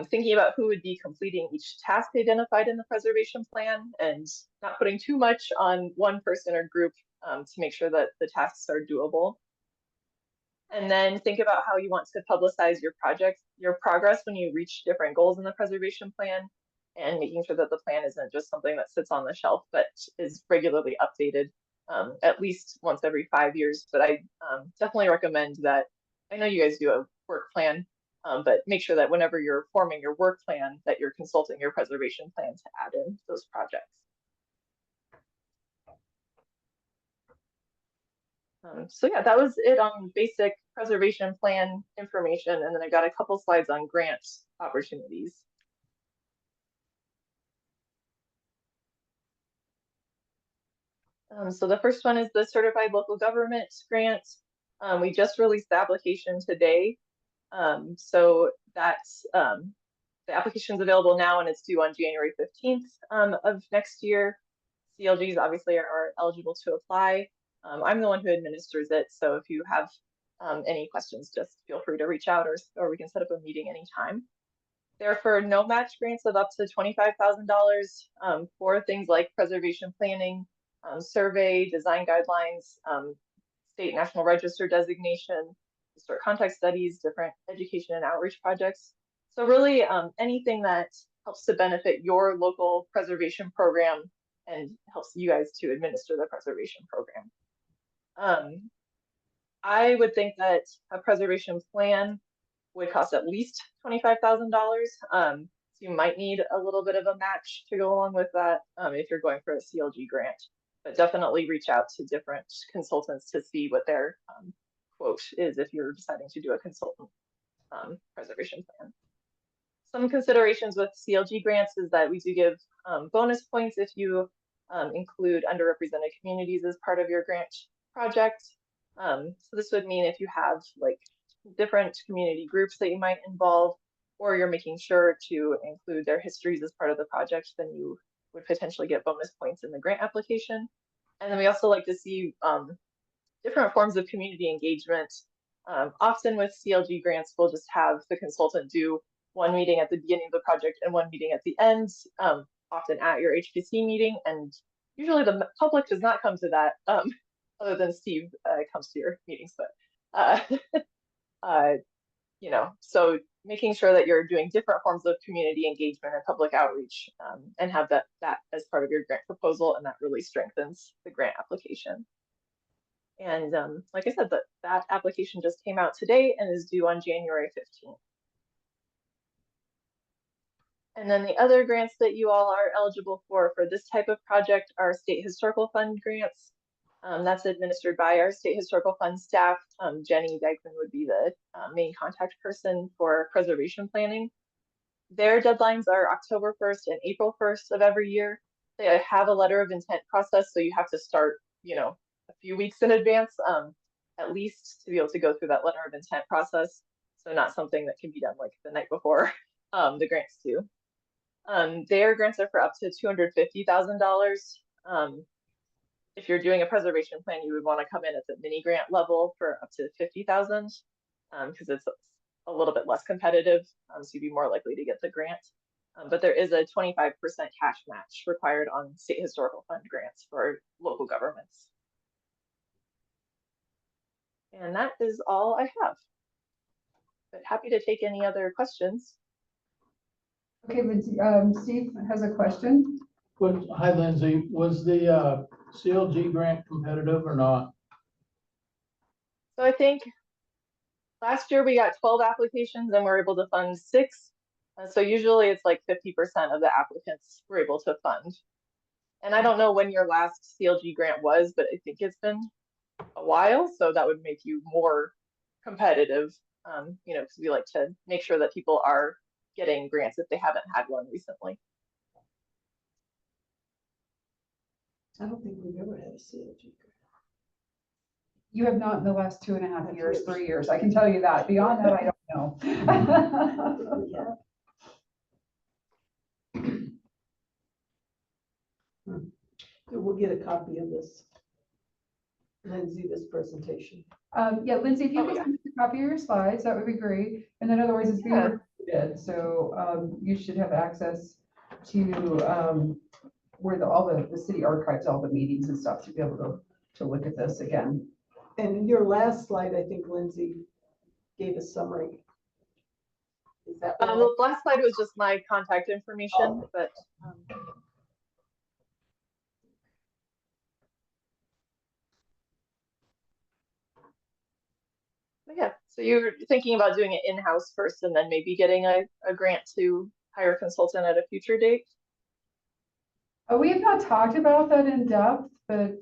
Thinking about who would be completing each task identified in the preservation plan, and not putting too much on one person or group to make sure that the tasks are doable. And then think about how you want to publicize your progress when you reach different goals in the preservation plan, and making sure that the plan isn't just something that sits on the shelf, but is regularly updated, at least once every 5 years. But I definitely recommend that. I know you guys do a work plan, but make sure that whenever you're forming your work plan, that you're consulting your preservation plan to add in those projects. So yeah, that was it on basic preservation plan information, and then I got a couple slides on grant opportunities. So the first one is the Certified Local Government Grant. We just released the application today. So that's the application's available now and it's due on January 15th of next year. CLGs obviously are eligible to apply. I'm the one who administers it, so if you have any questions, just feel free to reach out or we can set up a meeting anytime. They're for no match grants of up to $25,000 for things like preservation planning, survey, design guidelines, state national register designation, historic context studies, different education and outreach projects. So really anything that helps to benefit your local preservation program and helps you guys to administer the preservation program. I would think that a preservation plan would cost at least $25,000. So you might need a little bit of a match to go along with that if you're going for a CLG grant. But definitely reach out to different consultants to see what their quote is if you're deciding to do a consultant preservation plan. Some considerations with CLG grants is that we do give bonus points if you include underrepresented communities as part of your grant project. So this would mean if you have like different community groups that you might involve, or you're making sure to include their histories as part of the project, then you would potentially get bonus points in the grant application. And then we also like to see different forms of community engagement. Often with CLG grants, we'll just have the consultant do one meeting at the beginning of the project and one meeting at the end, often at your HPC meeting. And usually the public does not come to that, other than Steve comes to your meetings, but you know, so making sure that you're doing different forms of community engagement and public outreach and have that as part of your grant proposal, and that really strengthens the grant application. And like I said, that application just came out today and is due on January 15th. And then the other grants that you all are eligible for this type of project are State Historical Fund grants. That's administered by our State Historical Fund staff. Jenny Degman would be the main contact person for preservation planning. Their deadlines are October 1st and April 1st of every year. They have a letter of intent process, so you have to start, you know, a few weeks in advance, at least, to be able to go through that letter of intent process. So not something that can be done like the night before the grants do. Their grants are for up to $250,000. If you're doing a preservation plan, you would want to come in at the mini grant level for up to $50,000 because it's a little bit less competitive, so you'd be more likely to get the grant. But there is a 25% cash match required on State Historical Fund grants for local governments. And that is all I have. But happy to take any other questions. Okay, Lindsay, Steve has a question. Hi, Lindsay. Was the CLG grant competitive or not? So I think last year we got 12 applications and we're able to fund 6. So usually it's like 50% of the applicants we're able to fund. And I don't know when your last CLG grant was, but I think it's been a while. So that would make you more competitive, you know, because we like to make sure that people are getting grants if they haven't had one recently. I don't think we've ever had a CLG grant. You have not in the last 2.5 years, 3 years. I can tell you that. Beyond that, I don't know. Yeah. So we'll get a copy of this, Lindsay, this presentation. Yeah, Lindsay, if you could send us a copy of your slides, that would be great. And then otherwise it's being recorded. So you should have access to where all the city archives, all the meetings and stuff to be able to look at this again. And in your last slide, I think Lindsay gave a summary. Is that right? The last slide was just my contact information, but yeah, so you're thinking about doing it in-house first and then maybe getting a grant to hire a consultant at a future date? We have not talked about that in depth, but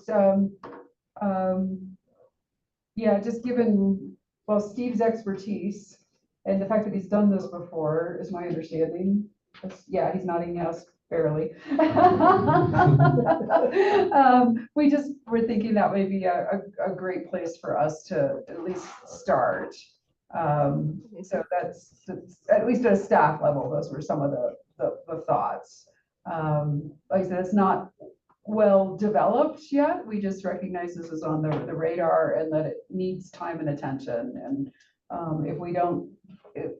yeah, just given, well, Steve's expertise and the fact that he's done this before is my understanding. Yeah, he's nodding yes. barely. We just were thinking that may be a great place for us to at least start. So that's at least at a staff level, those were some of the thoughts. Like I said, it's not well developed yet. We just recognize this is on the radar and that it needs time and attention. And if we don't,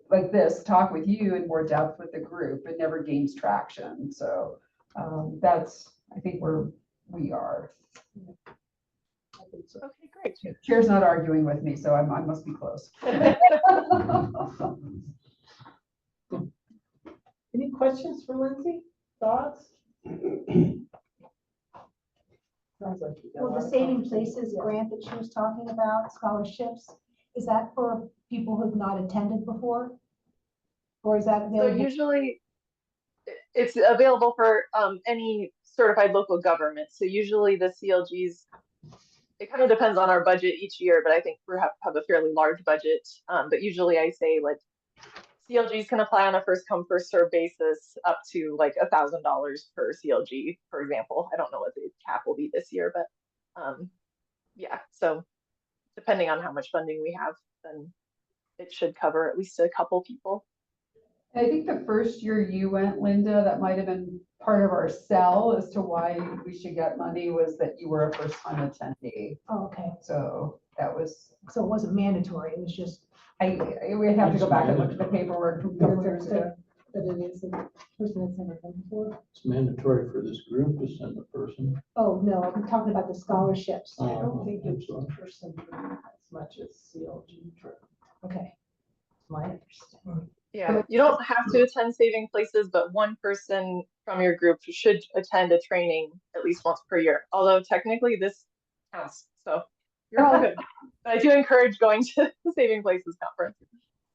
like this, talk with you in more depth with the group, it never gains traction. So that's, I think, where we are. Okay, great. Chair's not arguing with me, so I must be close. Any questions for Lindsay? Thoughts? Sounds like you got a Well, lot the of Saving conversation. Places grant that she was talking about, scholarships, is that for people who've not attended before? Or is that So available? usually it's available for any certified local government. So usually the CLGs, it kind of depends on our budget each year, but I think we have a fairly large budget. But usually I say like CLGs can apply on a first come first serve basis up to like $1,000 per CLG, for example. I don't know what the cap will be this year, but yeah. So depending on how much funding we have, then it should cover at least a couple people. I think the first year you went, Linda, that might have been part of our sell as to why we should get money, was that you were a first time attendee. Oh, okay, So that was, so it wasn't mandatory, it was just. we'd have to go back and look at the paperwork from a couple years ago. But it is a person that's never come before. It's mandatory for this group to send a person. Oh, no, I'm talking about the scholarships. I don't think Oh, it's I'm a person as much as CLG trip. Okay. My understanding. Yeah, you don't have to attend Saving Places, but one person from your group should attend a training at least once per year. Although technically this counts, so you're all good. But I do encourage going to the Saving Places conference.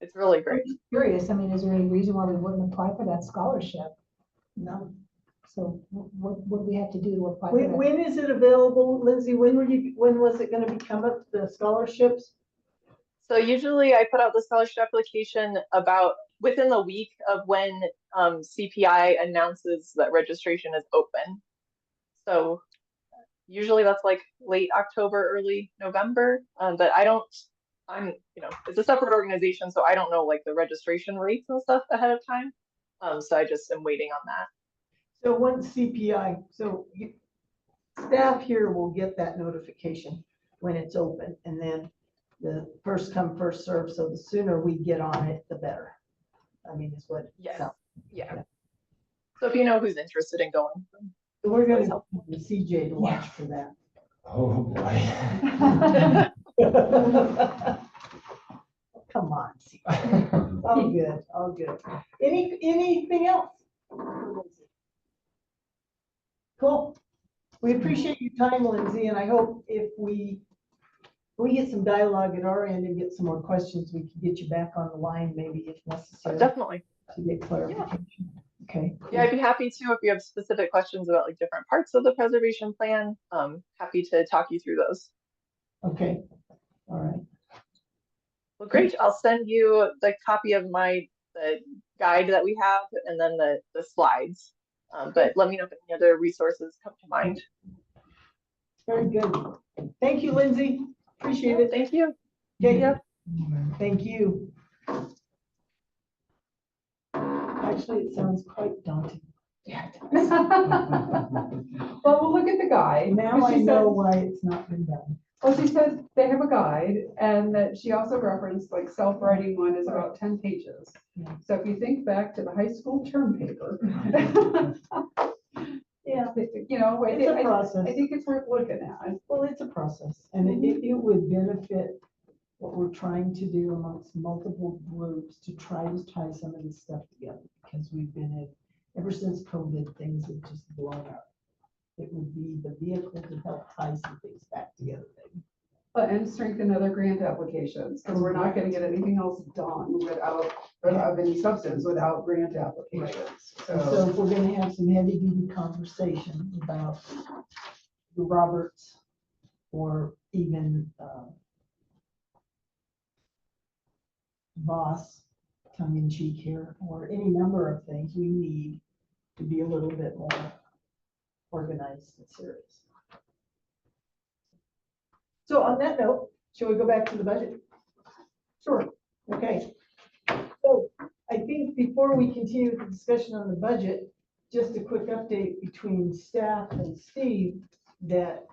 It's really great. I'm curious, I mean, is there any reason why we wouldn't apply for that scholarship? No. So what do we have to do to apply for When, that? when is it available, Lindsay? When was it gonna become up, the scholarships? So usually I put out the scholarship application about within the week of when CPI announces that registration is open. So usually that's like late October, early November. But it's a separate organization, so I don't know like the registration rates and stuff ahead of time. So I just am waiting on that. So once CPI, staff here will get that notification when it's open, and then the first come, first serve. So the sooner we get on it, the better. I mean, is what. Yes. So Yeah. So if you know who's interested in going. we're Always gonna have the CJ to watch for that. Oh, boy. Come on, CJ. All good, all good. Anything else? Cool. We appreciate your time, Lindsay, and I hope if we get some dialogue at our end and get some more questions, we can get you back on the line, maybe if necessary, Definitely. to get clarification. Okay. cool. Yeah, I'd be happy to if you have specific questions about like different parts of the preservation plan. Happy to talk you through those. Okay, all right. Well, great. I'll send you the copy of the guide that we have and then the slides. But let me know if any other resources come to mind. Very good. Thank you, Lindsay. Appreciate it. Thank you. Okay. Yep. Thank you. Actually, it sounds quite daunting. Well, we'll look at the guide. Now because I she know said- why it's not been done. Well, she says they have a guide, and that she also referenced like self-writing one is about 10 pages. Yeah. So if you think back to the high school term paper. Yeah, You know, it's a process. I think it's worth looking at. Well, it's a process, and it would benefit what we're trying to do amongst multiple groups to try to tie some of this stuff together, because we've been ever since COVID, things have just blown up. It would be the vehicle to help tie some things back together. And strengthen other grant applications, because we're not gonna get anything else done without, of any substance, without grant applications. So if we're gonna have some heavy duty conversation about the Roberts, or even Voss, tongue in cheek here, or any number of things, we need to be a little bit more organized and serious. So on that note, shall we go back to the budget? Sure. Okay. So I think before we continue with the discussion on the budget, just a quick update between staff and Steve that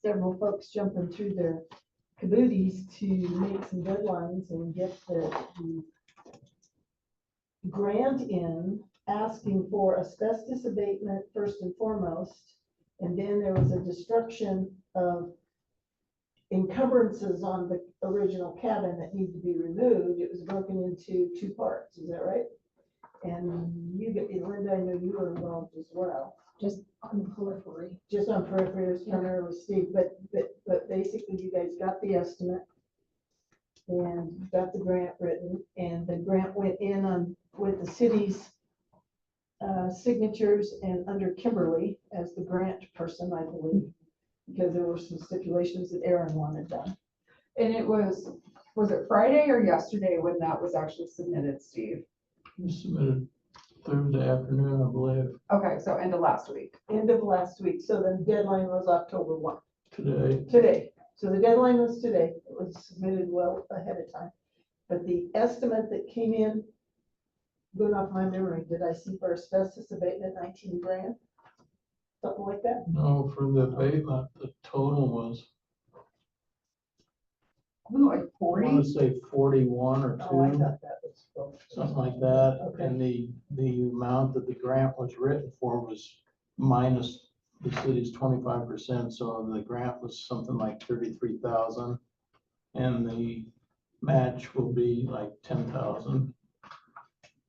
several folks jumping through their cabooses to make some deadlines and get the grant in, asking for asbestos abatement first and foremost. And then there was a destruction of encumbrances on the original cabin that need to be removed. It was broken into two parts, is that right? And you get, Linda, I know you were involved as well. Just on the periphery. Just on periphery, it was primarily Steve, but basically you guys got the estimate and got the grant written, and the grant went in on, with the city's signatures and under Kimberly as the grant person, I believe, because there were some stipulations that Aaron wanted done. And it was it Friday or yesterday when that was actually submitted, Steve? We submitted Thursday afternoon, I believe, Okay, so end of last week. End of last week, so the deadline was October 1. today. So the deadline was today. It was submitted well ahead of time. But the estimate that came in, going off my memory, did I see for asbestos abatement 19 grand? Something like that? No, for the abatement, the total was, Like I 40? want to say 41 or Oh, I 2, thought that was both. something like that. Okay. And the amount that the grant was written for was minus the city's 25%, so the grant was something like 33,000. And the match will be like 10,000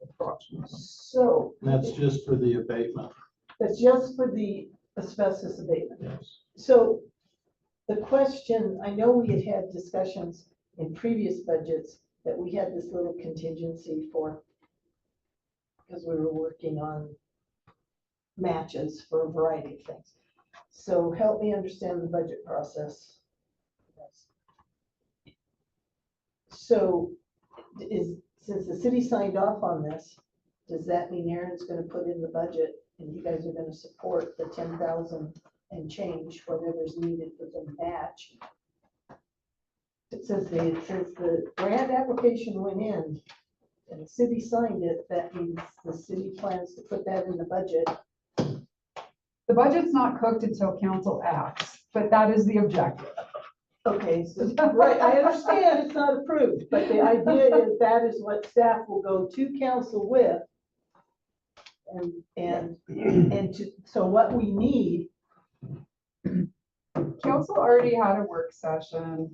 approximately. So And that's just for the abatement, that's just for the asbestos abatement. yes. So the question, I know we had had discussions in previous budgets that we had this little contingency for, because we were working on matches for a variety of things. So help me understand the budget process. So since the city signed off on this, does that mean Aaron's gonna put in the budget and you guys are gonna support the 10,000 and change whatever's needed for the match? It says the grant application went in and the city signed it. That means the city plans to put that in the budget. The budget's not cooked until council acts, but that is the objective. Okay, so, right, I understand it's not approved, but the idea is that is what staff will go to council with. So what we need, Council already had a work session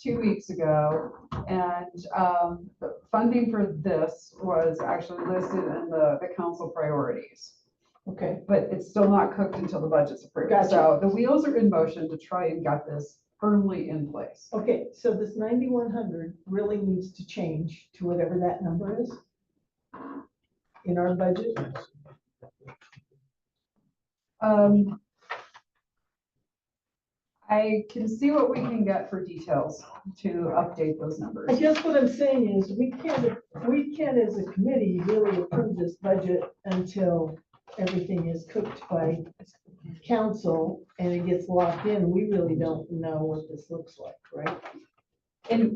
2 weeks ago, and the funding for this was actually listed in the council priorities. okay, But it's still not cooked until the budget's approved. Gotcha. So the wheels are in motion to try and get this firmly in place. okay, so this 9,100 really needs to change to whatever that number is in our budget. I can see what we can get for details to update those numbers. I guess what I'm saying is we can't as a committee really approve this budget until everything is cooked by council and it gets locked in. We really don't know what this looks like, right? And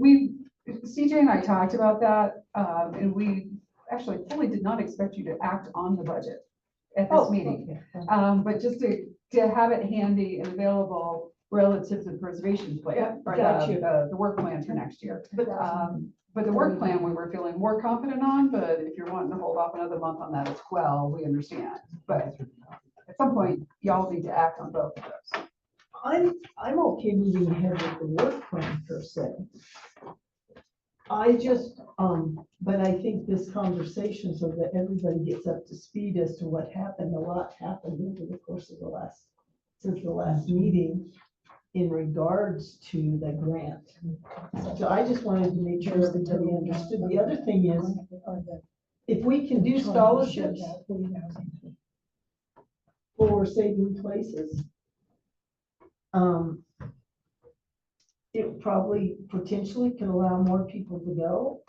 CJ and I talked about that, and we actually fully did not expect you to act on the budget at this meeting. okay. But just to have it handy and available relative to the preservation Yeah, plan, or got you. the work plan for next year. But the work plan, we were feeling more confident on, but if you're wanting to hold off another month on that as well, we understand. But at some point, y'all need to act on both of those. I'm okay moving ahead with the work plan per se. I just, but I think this conversation so that everybody gets up to speed as to what happened, a lot happened over the course of since the last meeting in regards to the grant. So I just wanted to make sure everybody understood. The other thing is, if we can do scholarships for saving places, it probably potentially can allow more people to go.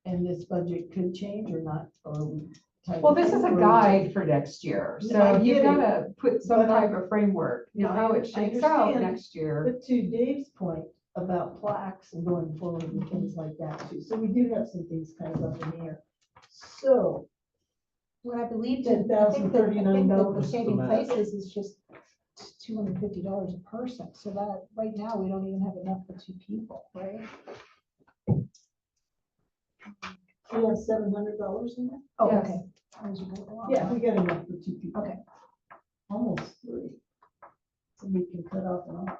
And this budget could change or not, or we type Well, it this is in, a or we guide just- for next year, No, I so you've get it, gotta put some but I- type of framework, you know, No, how I it shakes out understand. next year. But to Dave's point about plaques and going forward and things like that too, so we do have some things kind of up in the air. So, What I believe, $10,039 I think the is the saving match. places is just $250 a person, so that, right now, we don't even have enough for 2 people, right? we have $700 in there? Oh, Yes. okay. As you go along. Yeah, we got enough for 2 people. Okay. Almost 3. So we can cut off and off.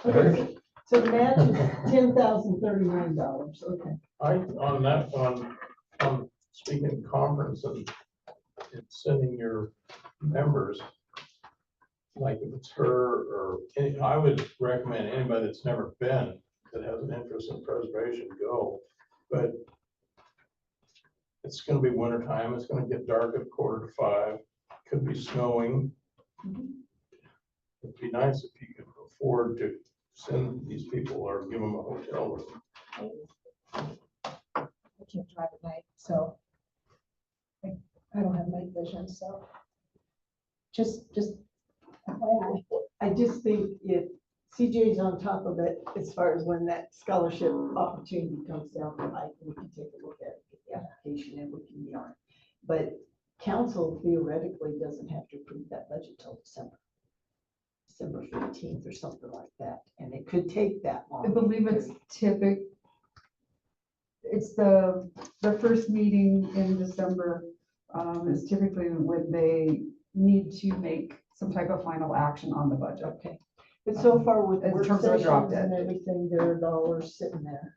Eric? Okay, so the match is $10,039, okay. On that one, speaking of conference and sending your members, like if it's her or any, I would recommend anybody that's never been, that has an interest in preservation, go. But it's gonna be winter time, it's gonna get dark at 4:45, could be snowing. It'd be nice if you could afford to send these people or give them a hotel room. I can't drive at night, so I don't have night vision, so just FYI. I just think if CJ's on top of it, as far as when that scholarship opportunity comes down the pike, we can take a look at it, get the application and we can be on it. But council theoretically doesn't have to approve that budget till December 15th or something like that, and it could take that long. I believe it's it's the first meeting in December, is typically when they need to make some type of final action on the budget. Okay, but so far with In work terms of a drop sessions and dead. everything, there are dollars sitting there.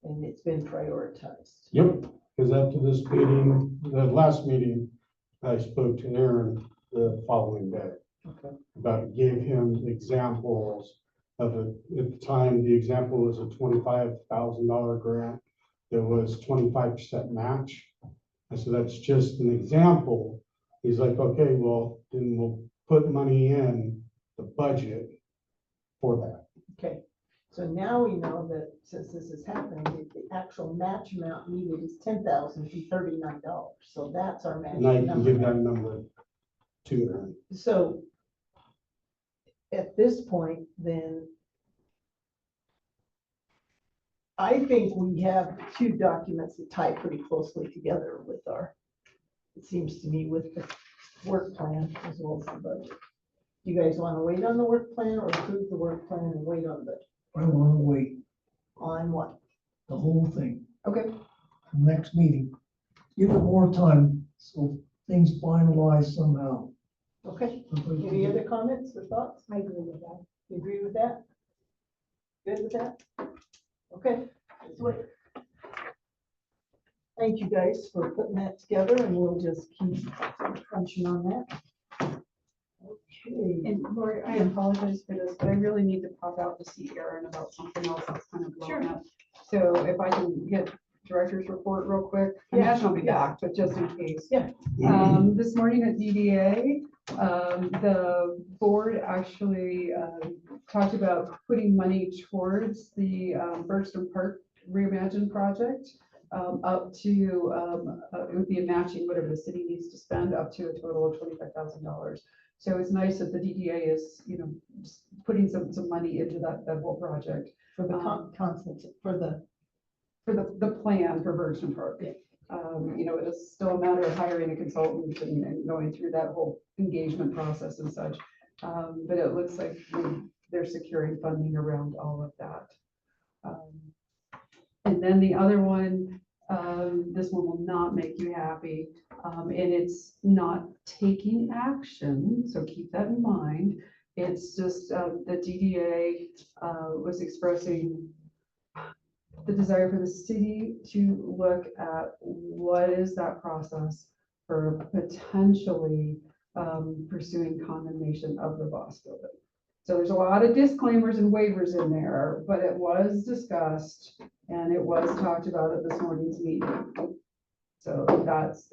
And it's been prioritized. Yep, because after this meeting, the last meeting, I spoke to Aaron the following day. Okay. About, gave him examples of it. At the time, the example was a $25,000 grant. There was 25% match. I said, that's just an example. He's like, okay, well, then we'll put money in the budget for that. Okay, so now we know that since this is happening, the actual match amount needed is $10,039. So that's our match And I can give number. that number to Aaron. So at this point, then I think we have 2 documents that tie pretty closely together with it seems to me, with the work plan as well as the budget. You guys want to wait on the work plan or approve the work plan and wait on the budget? I want to wait On what? the whole thing, Okay, next meeting. Give it more time so things finalize somehow. okay. Any other comments or thoughts? I agree with that. You agree with that? Good with that? Okay. let's wait. Thank you guys for putting that together and we'll just keep crunching on that. Okay. And Lori, I apologize for this, but I really need to pop out to see Aaron about something else that's kind of blowing up. So if I can get director's report real quick, I imagine I'll be back, but just in case. Yeah. This morning at DDA, the board actually talked about putting money towards the Bergstrom Park Reimagine project, up to, it would be a matching whatever the city needs to spend, up to a total of $25,000. So it's nice that the DDA is, putting some money into that whole project For the constant, for the plan for Bergstrom Park. Yeah. It is still a matter of hiring a consultant and going through that whole engagement process and such. But it looks like they're securing funding around all of that. And then the other one, this one will not make you happy, and it's not taking action, so keep that in mind. It's just the DDA was expressing the desire for the city to look at what is that process for potentially pursuing condemnation of the Voss building. So there's a lot of disclaimers and waivers in there, but it was discussed and it was talked about at this morning's meeting. So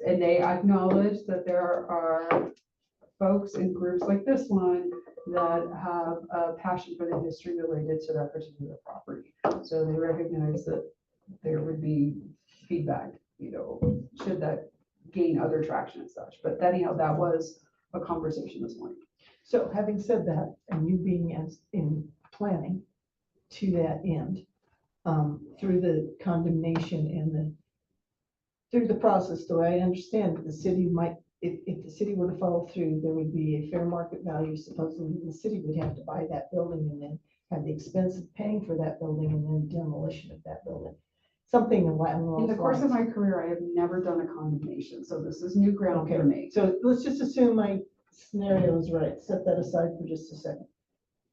and they acknowledge that there are folks in groups like this one that have a passion for the history related to that particular property. So they recognize that there would be feedback, should that gain other traction and such. But anyhow, that was a conversation this morning. So having said that, and you being as in planning to that end, through the condemnation and through the process, the way I understand it, the city might, if the city were to follow through, there would be a fair market value. Supposedly, the city would have to buy that building and then have the expense of paying for that building and then demolition of that building. Something along In the those course of lines. my career, I have never done a condemnation, so this is new ground for Okay, me. so let's just assume my scenario is right. Set that aside for just a second.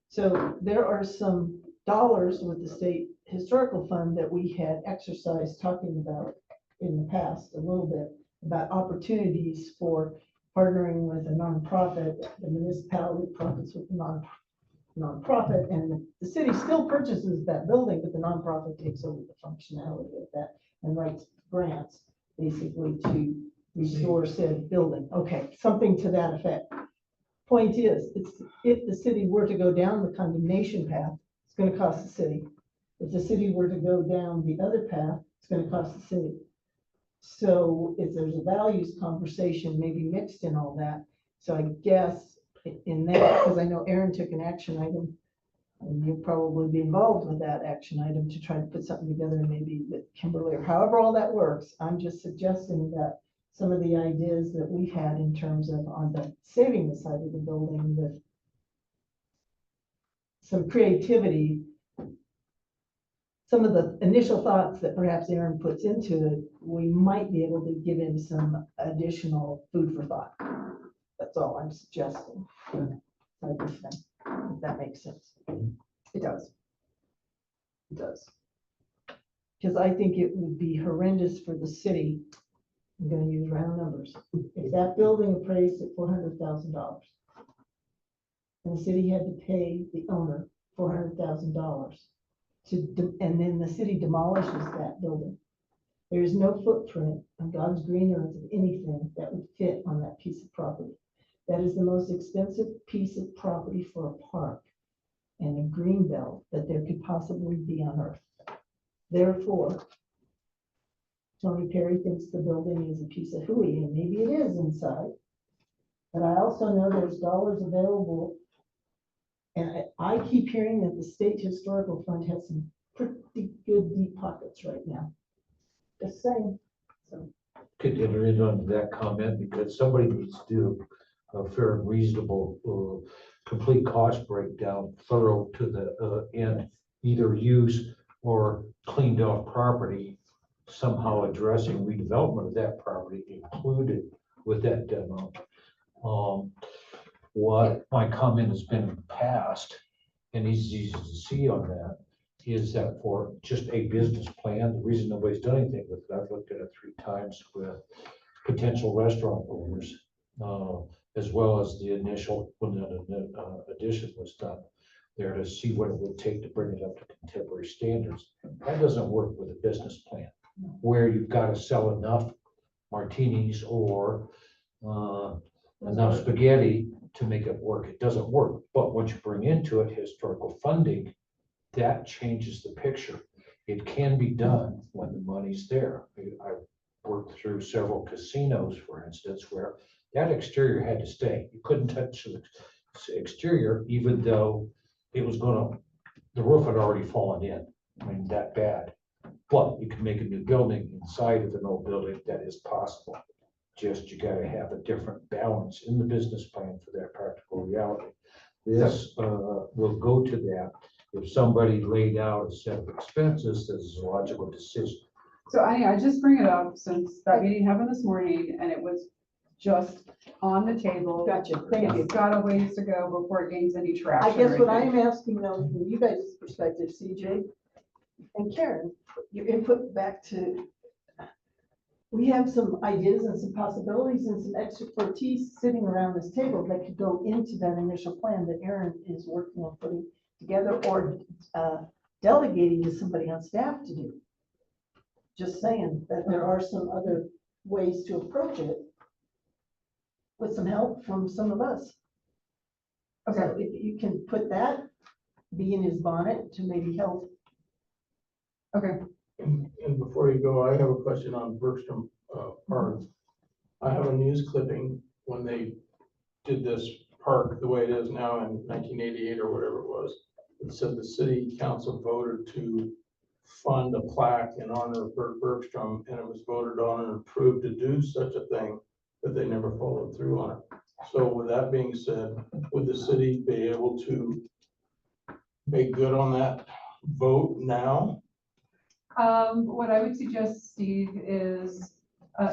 So there are some dollars with the state historical fund that we had exercised talking about in the past a little bit about opportunities for partnering with a nonprofit. The municipality profits with the nonprofit, and the city still purchases that building, but the nonprofit takes over the functionality of that and writes grants basically to restore said building. Okay, something to that effect. Point is, if the city were to go down the condemnation path, it's gonna cost the city. If the city were to go down the other path, it's gonna cost the city. So if there's a values conversation maybe mixed in all that, so I guess in that, because I know Aaron took an action item, and you'll probably be involved with that action item to try to put something together, maybe with Kimberly, or however all that works. I'm just suggesting that some of the ideas that we've had in terms of on the saving the side of the building with some creativity, some of the initial thoughts that perhaps Aaron puts into it, we might be able to give him some additional food for thought. That's all I'm suggesting. I just think, if that makes sense. It does. It does. Because I think it would be horrendous for the city. I'm gonna use round numbers. If that building appraised at $400,000 and the city had to pay the owner $400,000 and then the city demolishes that building. There is no footprint on God's green earth of anything that would fit on that piece of property. That is the most expensive piece of property for a park and a green belt that there could possibly be on earth. Therefore, Tony Perry thinks the building is a piece of hooey, and maybe it is inside. But I also know there's dollars available. And I keep hearing that the State Historical Fund has some pretty good deep pockets right now. Just saying. So, Could enter in on that comment because somebody needs to do a fair and reasonable, complete cost breakdown thorough to the end, either use or cleaned off property, somehow addressing redevelopment of that property included with that demo. What my comment has been in the past, and it's easy to see on that, is that for just a business plan, the reason nobody's done anything with it, I've looked at it 3 times with potential restaurant owners, as well as the initial, when the addition was done, there to see what it would take to bring it up to contemporary standards. That doesn't work with a business plan, where you've got to sell enough martinis or enough spaghetti to make it work. It doesn't work. But once you bring into it historical funding, that changes the picture. It can be done when the money's there. I worked through several casinos, for instance, where that exterior had to stay. You couldn't touch the exterior, even though it was the roof had already fallen in. I mean, that bad. But you can make a new building inside of an old building. That is possible. Just you gotta have a different balance in the business plan for that practical reality. This will go to that. If somebody laid out a set of expenses, this is a logical decision. So I just bring it up since that meeting happened this morning and it was just on the table. gotcha, thank you. It's got a ways to go before it gains any traction. I guess what I right am asking though, from you guys' perspective, CJ and Karen, your input back to, we have some ideas and some possibilities and some expertise sitting around this table that could go into that initial plan that Aaron is working on putting together or delegating to somebody on staff to do. Just saying that there are some other ways to approach it with some help from some of us. Okay. So if you can put that, be in his bonnet to maybe help. Okay, And before you go, I have a question on Bergstrom Park. I have a news clipping when they did this park the way it is now in 1988 or whatever it was. It said the city council voted to fund a plaque in honor of Bert Bergstrom, and it was voted on and approved to do such a thing, but they never followed through on it. So with that being said, would the city be able to make good on that vote now? What I would suggest, Steve, is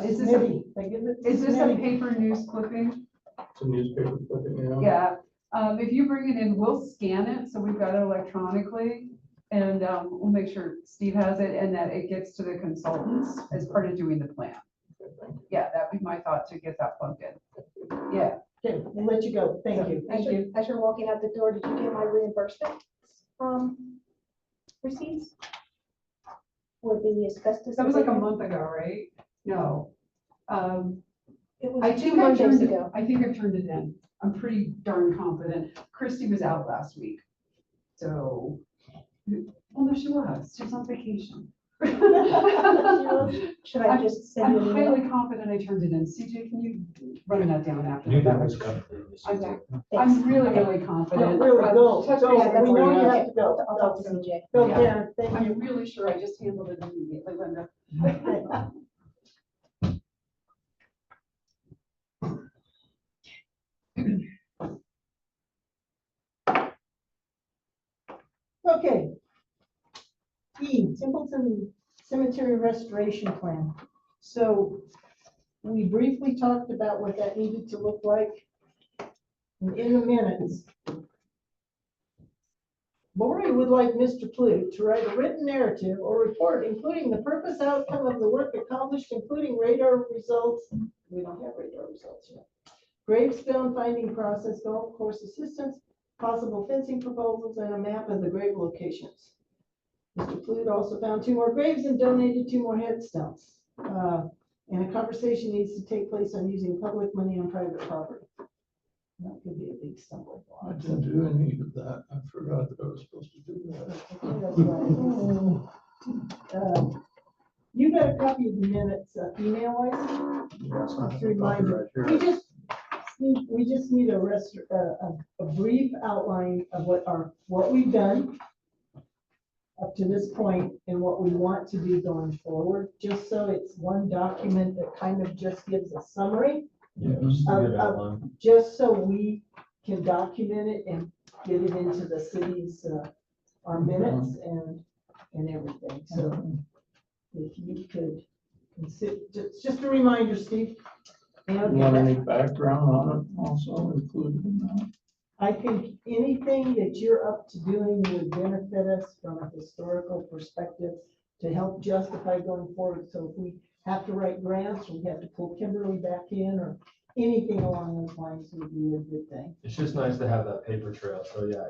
this a, Smitty, they give it to is this a Smitty. paper news clipping? It's a newspaper clipping, you know? Yeah, if you bring it in, we'll scan it, so we've got it electronically. And, we'll make sure Steve has it and that it gets to the consultants as part of doing the plan. Okay, thank you. Yeah, that'd be my thought to get that plugged in. Yeah, Okay, we'll let you go. Thank you. As you're walking out the door, did you get my reimbursement, receipts? For the asbestos? that was like a month ago, right? No. It I was think 2 I Mondays turned, ago. I think I've turned it in. I'm pretty darn confident. Christy was out last week. So, well, no, she was. She was on vacation. Should I just send you I'm an email? highly confident I turned it in. CJ, can you run that down after? You the got fact? this covered. Okay. I'm really, really Yeah, confident. really, go, Touch go. base Yeah, We before know you you ask. have to go. I'll talk to CJ. Go, Yeah. Karen, thank you. I'm really sure I just handled it immediately, Linda. Okay. E, Templeton Cemetery Restoration Plan. So we briefly talked about what that needed to look like. And in the minutes, Lori would like Mr. Clute to write a written narrative or report, including the purpose outcome of the work accomplished, including radar results. We don't have radar results yet. Gravestone finding process, golf course assistance, possible fencing proposals, and a map of the grave locations. Mr. Clute also found 2 more graves and donated 2 more headstones. And a conversation needs to take place on using public money on private property. That could be a big stumbling I block. didn't do any of that. I forgot that I was supposed to do that. Okay, that's right. You got a copy of the minutes, email wise? Yes, I have Just a a copy reminder, right here. we just need a brief outline of what we've done up to this point and what we want to do going forward, just so it's one document that kind of just gives a summary, Yeah, just a good Of- outline. just so we can document it and get it into the city's, our minutes and everything, so if you could consider, just a reminder, Steve. You want any background on it also included in that? I think anything that you're up to doing would benefit us from a historical perspective to help justify going forward. So if we have to write grants, or we have to pull Kimberly back in, or anything along those lines would be a good thing. It's just nice to have that paper trail, so yeah,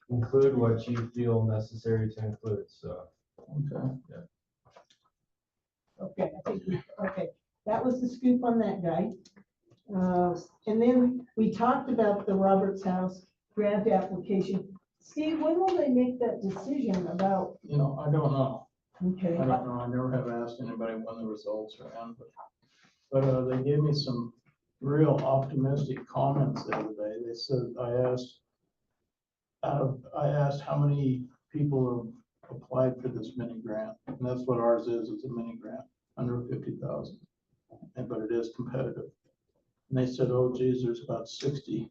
include what you feel necessary to include, so. Okay. Okay, okay, that was the scoop on that guy. And then we talked about the Roberts House grant application. Steve, when will they make that decision about, You know, I don't know. okay, I don't know. I never have asked anybody when the results are in, but they gave me some real optimistic comments the other day. They said, I asked how many people have applied for this mini grant, and that's what ours is. It's a mini grant, under 50,000. But it is competitive. And they said, oh geez, there's about 60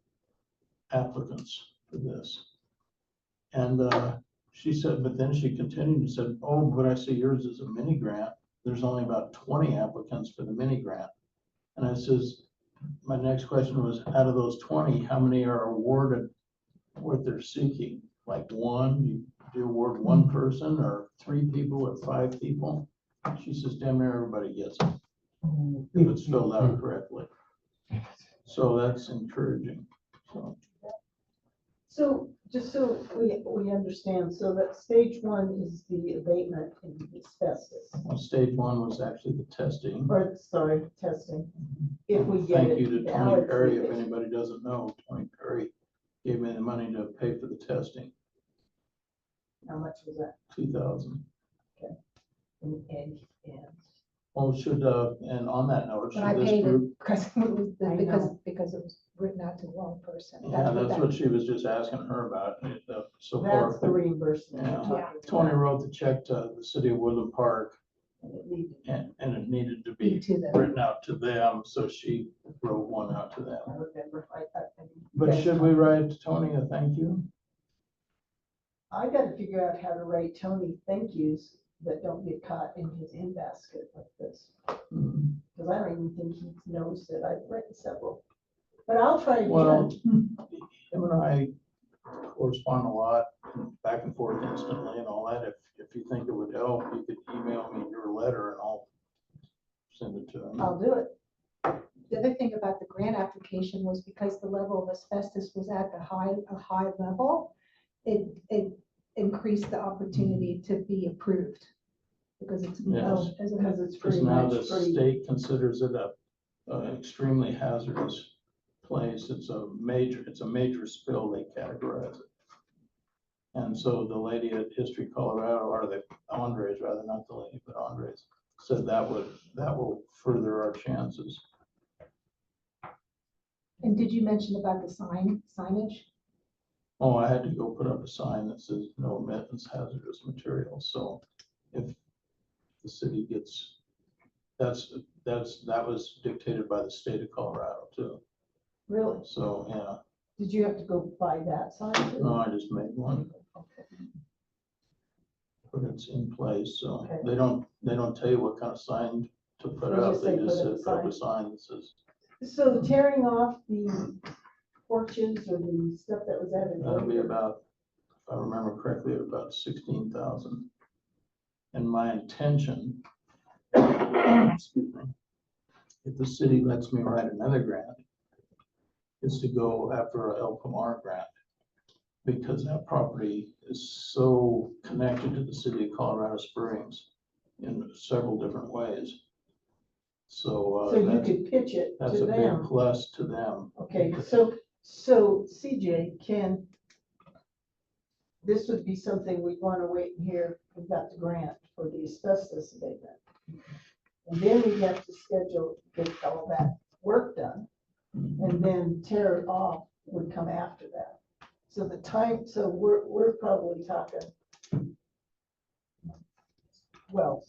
applicants for this. And she said, but then she continued and said, oh, but I see yours is a mini grant. There's only about 20 applicants for the mini grant. And I says, my next question was, out of those 20, how many are awarded what they're seeking? Like one, do you award one person or 3 people or 5 people? She says, damn near everybody gets it, if it's filled out correctly. So that's encouraging, so. so just so we understand, so that stage 1 is the abatement of the asbestos, Well, stage 1 was actually the testing. or sorry, testing. If we get Thank it. you to Tony Alex Perry, did if it. anybody doesn't know, Tony Perry gave me the money to pay for the testing, How much was that? 2,000. and Well, and on that note, But I should this paid group, it because, I because it was written out to the wrong person. yeah, that's that- what she was just asking her about. So that's far, the reimbursement. we're Yeah. talking Yeah. Tony about, wrote the check to the city of Woodland Park, and it needed and it needed to be To them. written out to them, so she wrote one out to them. I remember, But yes. should we write Tony a thank you? I gotta figure out how to write Tony thank yous that don't get caught in his in basket like this. Hmm. Because I don't even think he knows that I've written several. But I'll try Well, again. him and I correspond a lot, back and forth instantly and all that. If you think it would help, you could email me your letter and I'll send it to him. I'll do it. The other thing about the grant application was because the level of asbestos was at a high level, it increased the opportunity to be approved. Because it's, Yes. Because it's Because pretty now much the pretty. state considers it a extremely hazardous place. It's a major spill, they categorize it. And so the lady at History Colorado, or the Andres, rather, not the lady, but Andres, said that will further our chances. And did you mention about the signage? Oh, I had to go put up a sign that says no admittance hazardous materials, so if the city gets, that was dictated by the state of Colorado too, Really? so, yeah, Did you have to go buy that sign too? no, I just made one, Okay. but it's in place, so Okay. they don't tell you what kind of sign to put They up, just they say just put up said a put up a sign that says, So tearing off the porches or the stuff that was added. that'll be later, about, if I remember correctly, about 16,000. And my intention, excuse me, if the city lets me write another grant, is to go after a El Pomar grant. Because that property is so connected to the city of Colorado Springs in several different ways. So, So you could pitch it that's to a big them. plus to them. Okay, so CJ, this would be something we'd want to wait and hear. We've got the grant for the asbestos abatement. And then we have to schedule, get all that work done. And then tear it off would come after that. So the time, so we're probably talking, well,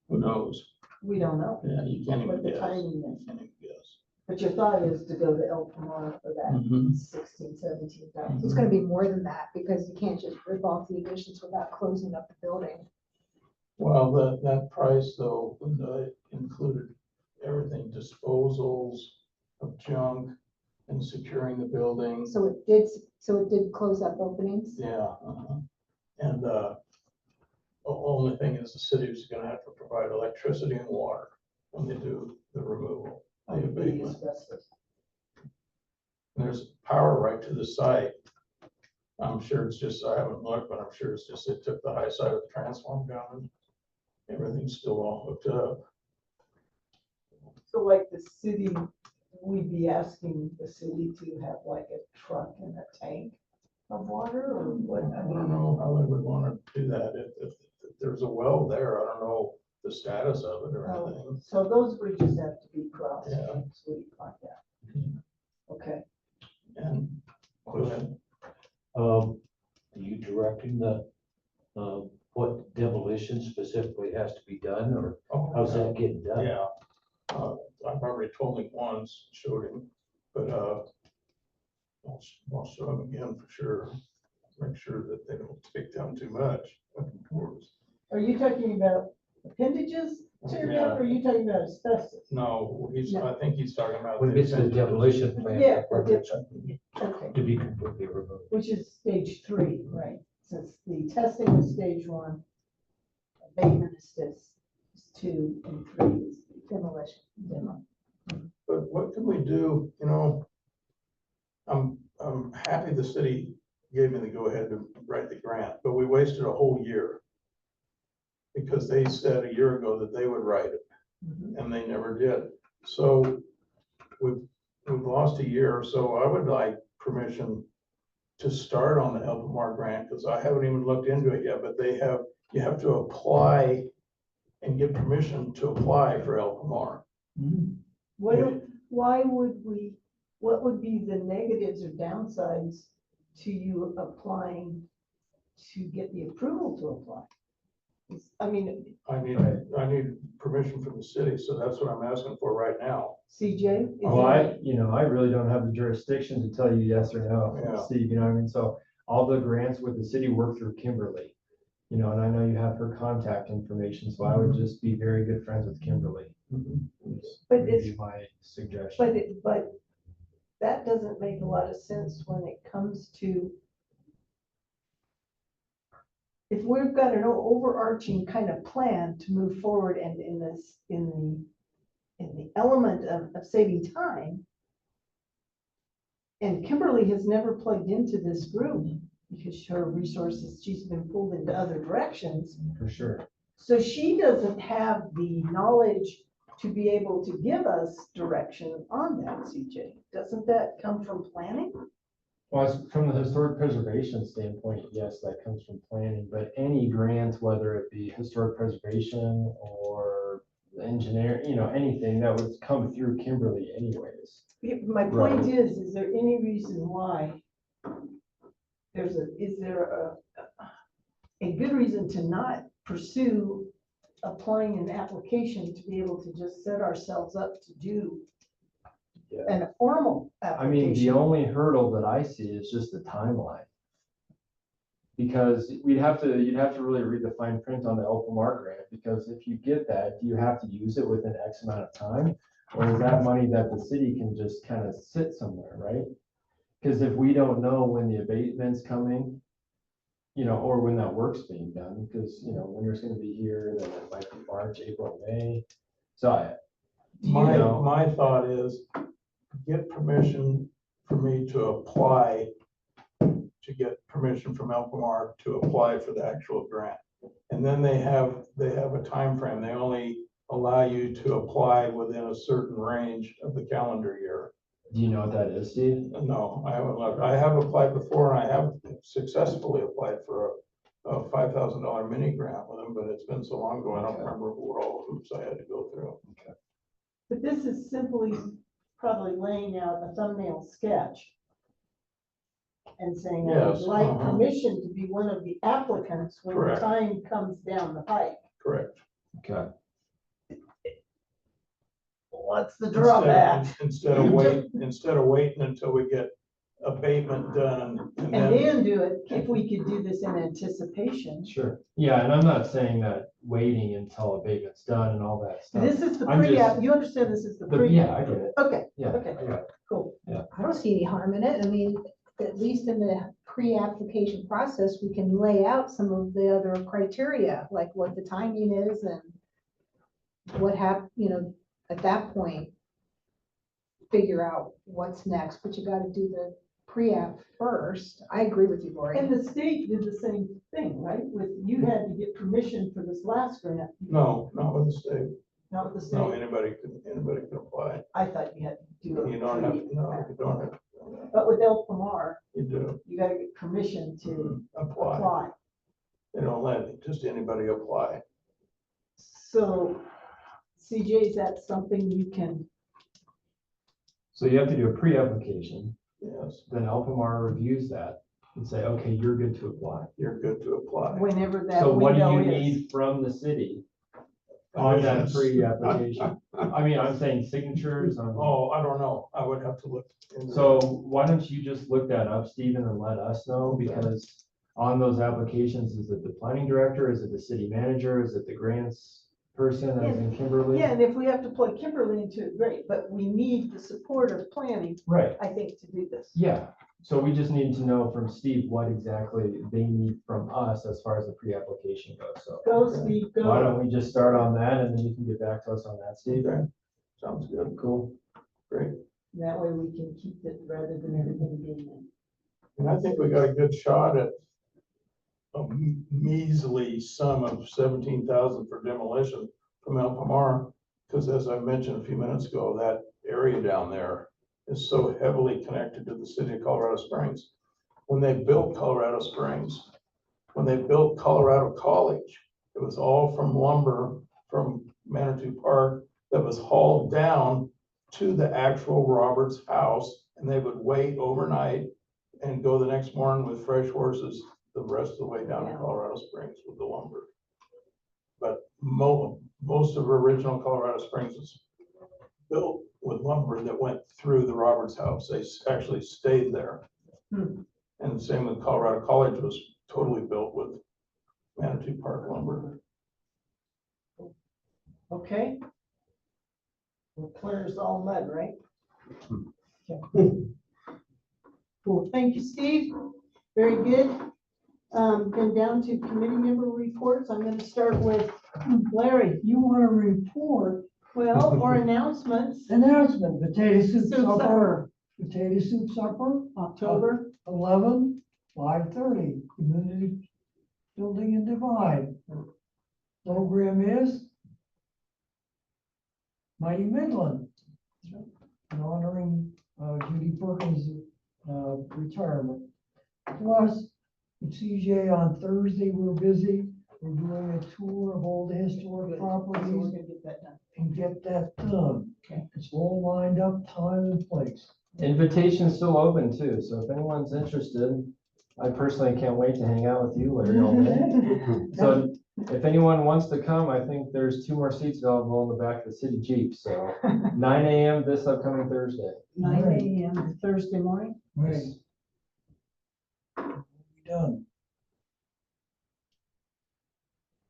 Who knows? we don't know Yeah, you can't even what the guess. timing You is. can't even guess. But your thought is to go to El Pomar for that Mhm. 16, 17,000. It's gonna be more than that, because you can't just rip off the additions without closing up the building. Well, that price though, included everything, disposals of junk and securing the building. So it did close up openings. Yeah. And, the only thing is the city's gonna have to provide electricity and water when they do the removal, the Of the abatement. asbestos. There's power right to the site. I'm sure it's just, I haven't looked, but I'm sure it's just, they took the high side of the transformer down and everything's still all hooked up. So like the city, we'd be asking the city to have like a truck and a tank of water or what? I don't know how they would want to do that. If there's a well there, I don't know the status of it or Oh, anything. so those bridges have to be crossed, Yeah. sweet like that. Okay, And go ahead. Are you directing what demolition specifically has to be done, or how's that getting done? Yeah. I've already told him once, showed him, but I'll show him again for sure. Make sure that they don't take down too much. are you talking about appendages tear down, or are you talking about asbestos? No, I think he's talking about. When it's the demolition plan. Yeah, for the project Okay, to be completely removed. which is stage 3, right? Since the testing is stage 1, abatement is 2, and 3 is Demolition. demo. But what can we do, I'm happy the city gave me the go-ahead to write the grant, but we wasted a whole year. Because they said a year ago that they would write it, and they never did. So we've lost a year, so I would like permission to start on the El Pomar grant, because I haven't even looked into it yet, but you have to apply and get permission to apply for El Pomar. Why would we, what would be the negatives or downsides to you applying to get the approval to apply? I mean, I need permission from the city, so that's what I'm asking for right now. CJ? is Well, there- I really don't have the jurisdiction to tell you yes or no, Yeah. Steve, you know what I mean? So all the grants with the city work through Kimberly. You know, and I know you have her contact information, so I would just be very good friends with Kimberly. But Would it's, be my suggestion. but that doesn't make a lot of sense when it comes to if we've got an overarching kind of plan to move forward and in the element of saving time. And Kimberly has never plugged into this group because her resources, she's been pulled into other directions. For sure. So she doesn't have the knowledge to be able to give us direction on that, CJ. Doesn't that come from planning? Well, from the historic preservation standpoint, yes, that comes from planning, but any grant, whether it be historic preservation or engineer, you know, anything that would come through Kimberly anyways. My point Right. is there any reason why is there a good reason to not pursue applying an application to be able to just set ourselves up to do Yeah. a formal I mean, the application? only hurdle that I see is just the timeline. Because you'd have to really read the fine print on the El Pomar grant, because if you get that, do you have to use it within X amount of time? Or is that money that the city can just kind of sit somewhere, right? Because if we don't know when the abatement's coming, you know, or when that work's being done, because, you know, winter's gonna be here, then it might be March, April, May. So My thought is, get permission for me to apply, to get permission from El Pomar to apply for the actual grant. And then they have a time frame. They only allow you to apply within a certain range of the calendar year. do you know what that is, Steve? No, I haven't looked. I have applied before and I have successfully applied for a $5,000 mini grant with them, but it's been so long ago, I don't Okay. remember what all hoops I had to go through. But this is simply probably laying out a thumbnail sketch and saying, I would Yes, like uh-huh. permission to be one of the applicants when the Correct. time comes down the pike. Correct. Okay. What's the drawback? Instead of waiting until we get abatement done and And then, then do it, if we could do this in anticipation. Sure. Yeah, and I'm not saying that waiting until abatement's done and all that stuff. This is the I'm pre-app, just- you understand this is the pre-app? Yeah, I get it. Okay, Yeah. Okay. I got it. cool. I don't see any harm in it. I mean, at least in the pre-application process, we can lay out some of the other criteria, like what the timing is and what at that point, figure out what's next, but you gotta do the pre-app first. I agree with you, Lori. And the state did the same thing, right? You had to get permission for this last grant, no, not with the state. not with the No, state. anybody can apply. I thought you had to do it. You don't have, no, you don't have, But with El Pomar, you do you gotta get permission to apply. apply. They don't let just anybody apply. So CJ, is that something you can, So you have to do a pre-application, Yes, then Alpamar reviews that and say, okay, you're good to apply. you're good to apply. whenever that So what do window you is? need from the city on that Permissions. pre-application? I mean, I'm saying signatures on. Oh, I don't know. I would have to look. into So that. why don't you just look that up, Stephen, and let us know, because on those applications, is it the planning director, is it the city manager, is it the grants person, as in Kimberly? Yeah, and if we have to plug Kimberly into it, great, but we need the support of planning, Right, I think, to do this. yeah, so we just need to know from Steve what exactly they need from us as far as the pre-application goes, so. Go, Steve, Why go. don't we just start on that, and then you can get back to us on that, Steve? Okay, sounds good. Cool. Great. That way we can keep it rather than everything being in. And I think we got a good shot at a measly sum of 17,000 for demolition from El Pomar. Because as I mentioned a few minutes ago, that area down there is so heavily connected to the city of Colorado Springs. When they built Colorado Springs, when they built Colorado College, it was all from lumber from Manitou Park that was hauled down to the actual Roberts house, and they would wait overnight and go the next morning with fresh horses the rest of the way down to Yeah. Colorado Springs with the lumber. But most of original Colorado Springs was built with lumber that went through the Roberts house. They actually stayed there. And the same with Colorado College was totally built with Manitou Park lumber. Okay. Well, clear as all mud, right? Cool, thank you, Steve. Very good. Then down to committee member reports. I'm gonna start with Larry. You want to report Well, or announcements, announcement, potato soup Soup supper. supper, potato soup supper, October. 5:30, community building and divide. Program is Mighty Midland, in honoring Judy Perkins' retirement. Plus, at CJ on Thursday, we're busy. We're doing a tour of all the historic So we're properties gonna get that done. and get that done. Okay. It's all lined up, time and place. Invitation's still open too, so if anyone's interested, I personally can't wait to hang out with you, Larry, all day. So if anyone wants to come, I think there's 2 more seats available in the back of the city Jeep, so 9 AM this upcoming Thursday. 9 AM Thursday morning. Right. Done.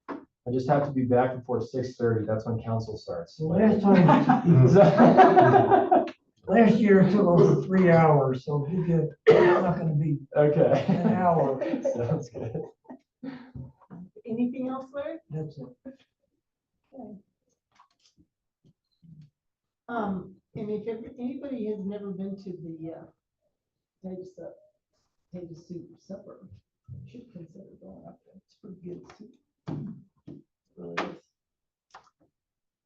I just have to be back before 6:30, that's when council starts. So last time, So- last year it took over 3 hours, so you get, it's not gonna be Okay. an hour. Sounds good. Anything else, Larry? That's it. And if anybody has never been to the, potato soup supper, you should consider going up there. It's pretty good soup. It really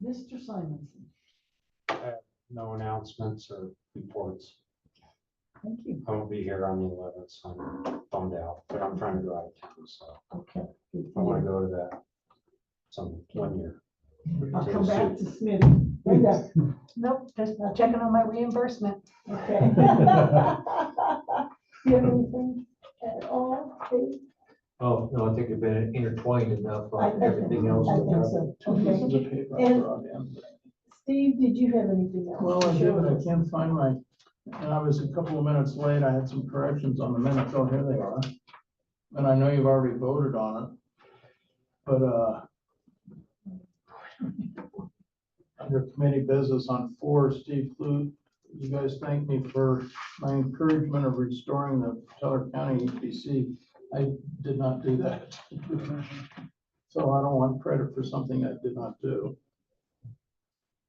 is. Mr. Simonson, No announcements or reports. thank you. I won't be here on the 11th, so I'm bummed out, but I'm trying to go out of town, so Okay. good I for want to you. go to that one year. I'll come back to Smitty. Linda, Nope, just checking on my reimbursement. okay. Do you have anything at all, Dave? Oh, no, I think you've been intertwined enough I on think- everything else. I think so. Two pieces Okay. of paper I And- brought in. Steve, did you have anything else? Well, I to did, share but with I us? can't find my, and I was a couple of minutes late. I had some corrections on the minutes. Oh, here they are. And I know you've already voted on it. But, under committee business on 4, Steve Clute, you guys thank me for my encouragement of restoring the Teller County EPC. I did not do that. So I don't want credit for something I did not do.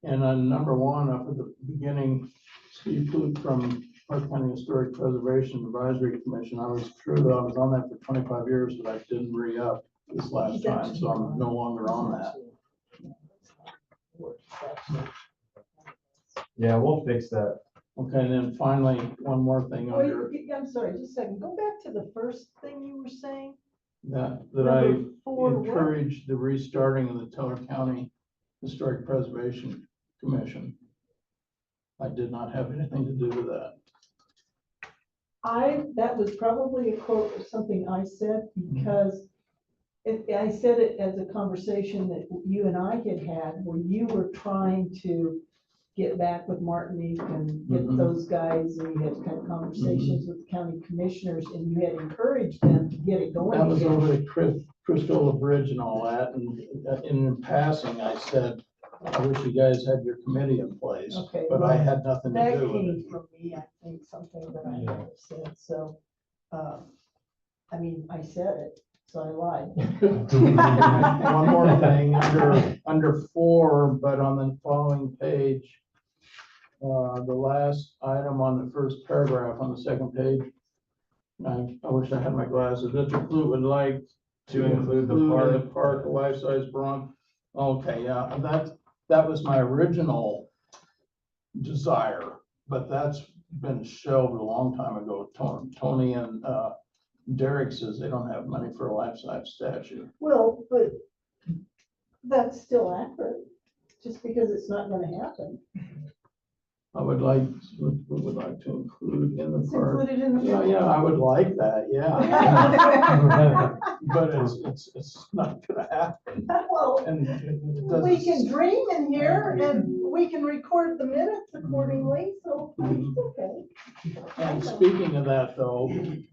And on number 1, up at the beginning, Steve Clute from Park County Historic Preservation Advisory Commission. I was true that I was on that for 25 years, but I didn't re-up this last time, so I'm no longer on that. Yeah, we'll fix that. Okay, and then finally, one more thing Wait, under I'm sorry, just a second. Go back to the first thing you were saying. that I Number 4, what? encouraged the restarting of the Teller County Historic Preservation Commission. I did not have anything to do with that. That was probably a quote or something I said because I said it as a conversation that you and I had where you were trying to get back with Martinique and get Mhm. those guys and you had kind of conversations with the county commissioners and you had encouraged them to get it going That was again. over at Cristola Bridge and all that, and in passing, I said, I wish you guys had your committee in place, Okay, but I had nothing to That do with came it. from me, I think, something that I might have said, so, I mean, I said it, so I lied. One more thing, under 4, but on the following page, the last item on the first paragraph on the second page. I wish I had my glasses. Mr. Clute would like to include the include in the park a life-size bronc. Okay, yeah, that was my original desire, but that's been shelved a long time ago. Tony and Derek says they don't have money for a life-size statue. Well, but that's still accurate, just because it's not gonna happen. I would like, we would like to include in the It's park. included in the. Yeah, yeah, I would like that, yeah. But it's not gonna happen. Well, And it we doesn't. can dream in here I agree. and we can record the minutes accordingly, so it's okay. And speaking of that, though, again,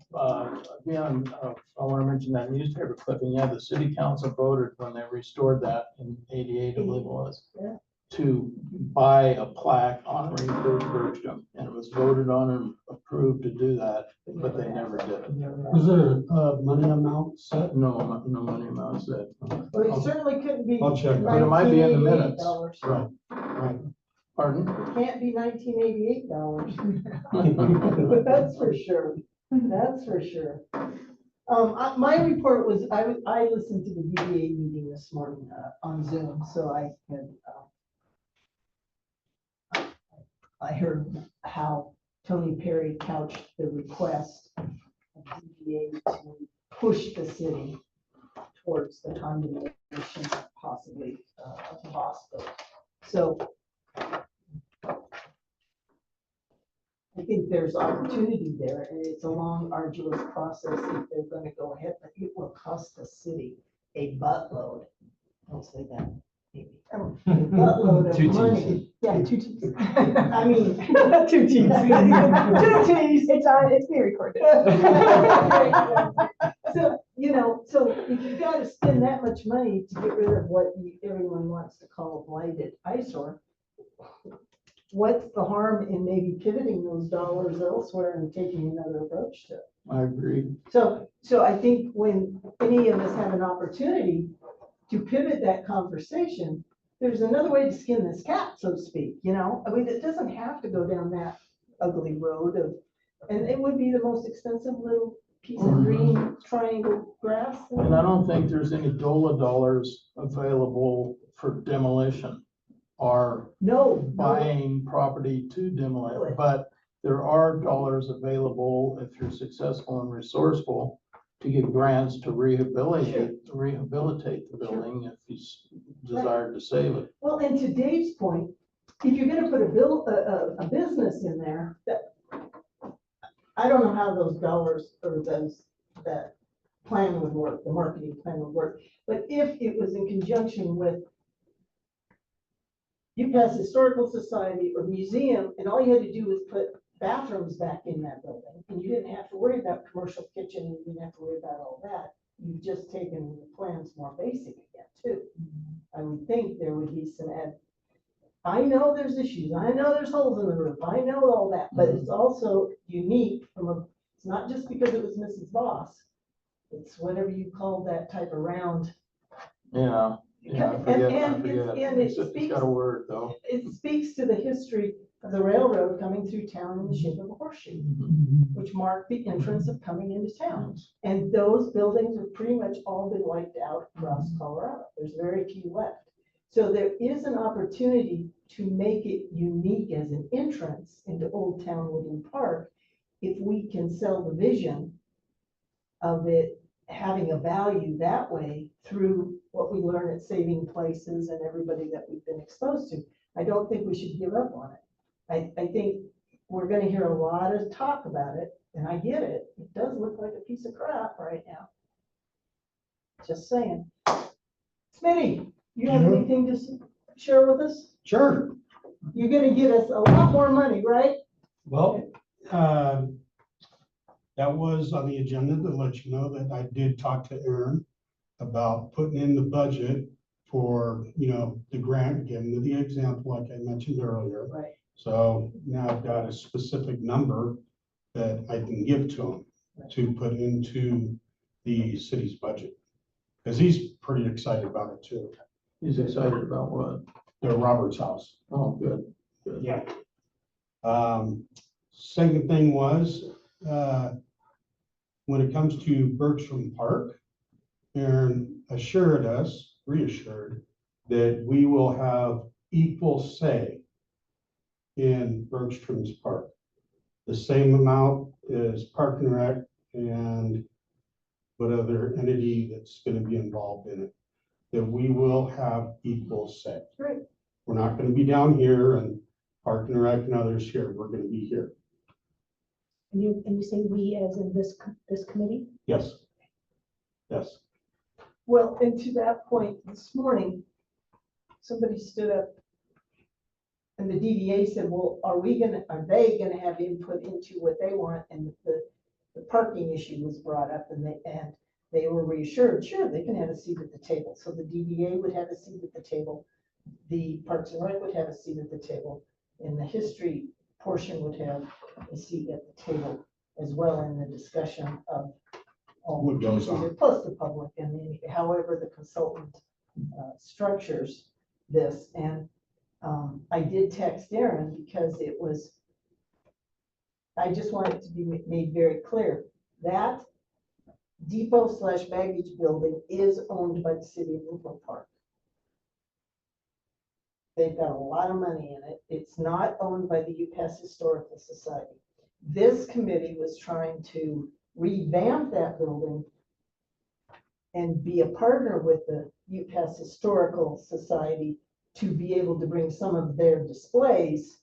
I want to mention that newspaper clipping. Yeah, the city council voted when they restored that in '88, I believe it was, Yeah. to buy a plaque honoring Kurt Bergstrom, and it was voted on and approved to do that, but they never did it. Is there a money amount set? No, no money amount said. Well, it certainly couldn't be. I'll check. But it might be in the minutes. $1988. Right, right. Pardon? It can't be $1988. That's for sure. That's for sure. My report was, I listened to the DDA meeting this morning on Zoom, so I had, I heard how Tony Perry couched the request of DDA to push the city towards the condemnation, possibly of the hospital. So I think there's opportunity there, and it's a long, arduous process if they're gonna go ahead, but it will cost the city a buttload. I'll say that, maybe. A buttload Two of Ts. money. Yeah, 2 Ts. I mean, 2 Ts. 2 Ts. It's being recorded. So, so if you gotta spend that much money to get rid of what everyone wants to call a blighted eyesore, what's the harm in maybe pivoting those dollars elsewhere and taking another approach to it? I agree. So I think when any of us have an opportunity to pivot that conversation, there's another way to skin this cat, so to speak, I mean, it doesn't have to go down that ugly road of, and it would be the most expensive little piece of green triangle grass. And I don't think there's any DOLA dollars available for demolition or No, buying property to demolish, but there are dollars available if you're successful and resourceful to get grants to rehabilitate the building if you desire to save it. Well, and to Dave's point, if you're gonna put a business in there, that, I don't know how those dollars or that plan would work, the marketing plan would work. But if it was in conjunction with UPass Historical Society or museum, and all you had to do was put bathrooms back in that building, and you didn't have to worry about commercial kitchen, you didn't have to worry about all that. You've just taken the plans more basic again, too. I would think there would be some I know there's issues, I know there's holes in the roof, I know all that, but it's also unique it's not just because it was Mrs. Boss. It's whatever you call that type of round. Yeah, I And forget. it It's speaks, got a word, though. it speaks to the history of the railroad coming through town in the shape of a horseshoe, which marked the entrance of coming into town. And those buildings have pretty much all been wiped out across Colorado. There's very few left. So there is an opportunity to make it unique as an entrance into Old Town Woodland Park if we can sell the vision of it having a value that way through what we learn at Saving Places and everybody that we've been exposed to. I don't think we should give up on it. I think we're gonna hear a lot of talk about it, and I get it. It does look like a piece of crap right now. Just saying. Smitty, you have anything to share with us? Sure. You're gonna get us a lot more money, right? Well, that was on the agenda to let you know that I did talk to Aaron about putting in the budget for, the grant, giving the example like I mentioned earlier. Right. So now I've got a specific number that I can give to him to put into the city's budget. Because he's pretty excited about it too. He's excited about what? The Roberts House. Oh, good. Good. Yeah. Second thing was, when it comes to Bergstrom Park, Aaron reassured that we will have equal say in Bergstrom's Park. The same amount as Park and Rec and what other entity that's gonna be involved in it. that we will have equal say. Great. We're not gonna be down here and Park and Rec and others here. We're gonna be here. And you say we as in this committee? Yes. Yes. Well, and to that point, this morning, somebody stood up and the DDA said, well, are they gonna have input into what they want? And the parking issue was brought up and they were reassured, sure, they can have a seat at the table. So the DDA would have a seat at the table. The Parks and Rec would have a seat at the table. And the history portion would have a seat at the table as well in the discussion of all What the goes pieces, on. plus the public and however the consultant structures this. And I did text Aaron because I just want it to be made very clear that depot/baggage building is owned by the city of Newport Park. They've got a lot of money in it. It's not owned by the UPass Historical Society. This committee was trying to revamp that building and be a partner with the UPass Historical Society to be able to bring some of their displays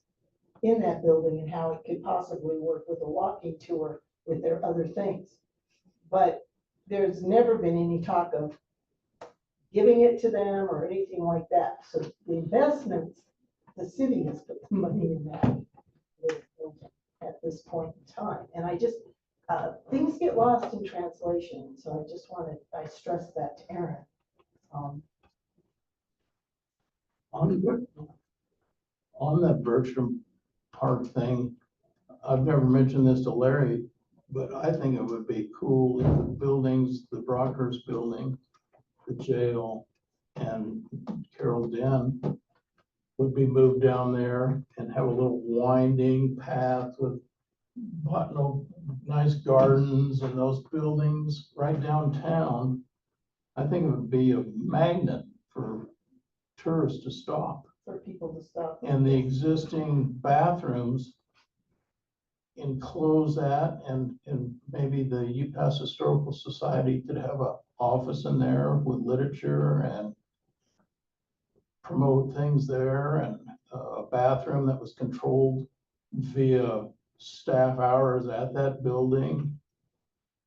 in that building and how it could possibly work with a walking tour with their other things. But there's never been any talk of giving it to them or anything like that. So the investments, the city has put the money in that at this point in time. And I just, things get lost in translation. So I stress that to Aaron. On that Bertram Park thing, I've never mentioned this to Larry, but I think it would be cool if the buildings, the Brockhurst building, the jail, and Carroll Den would be moved down there and have a little winding path with nice gardens and those buildings right downtown. I think it would be a magnet for tourists to stop. For people to stop. And the existing bathrooms enclose that, and maybe the UPass Historical Society could have an office in there with literature and promote things there, and a bathroom that was controlled via staff hours at that building.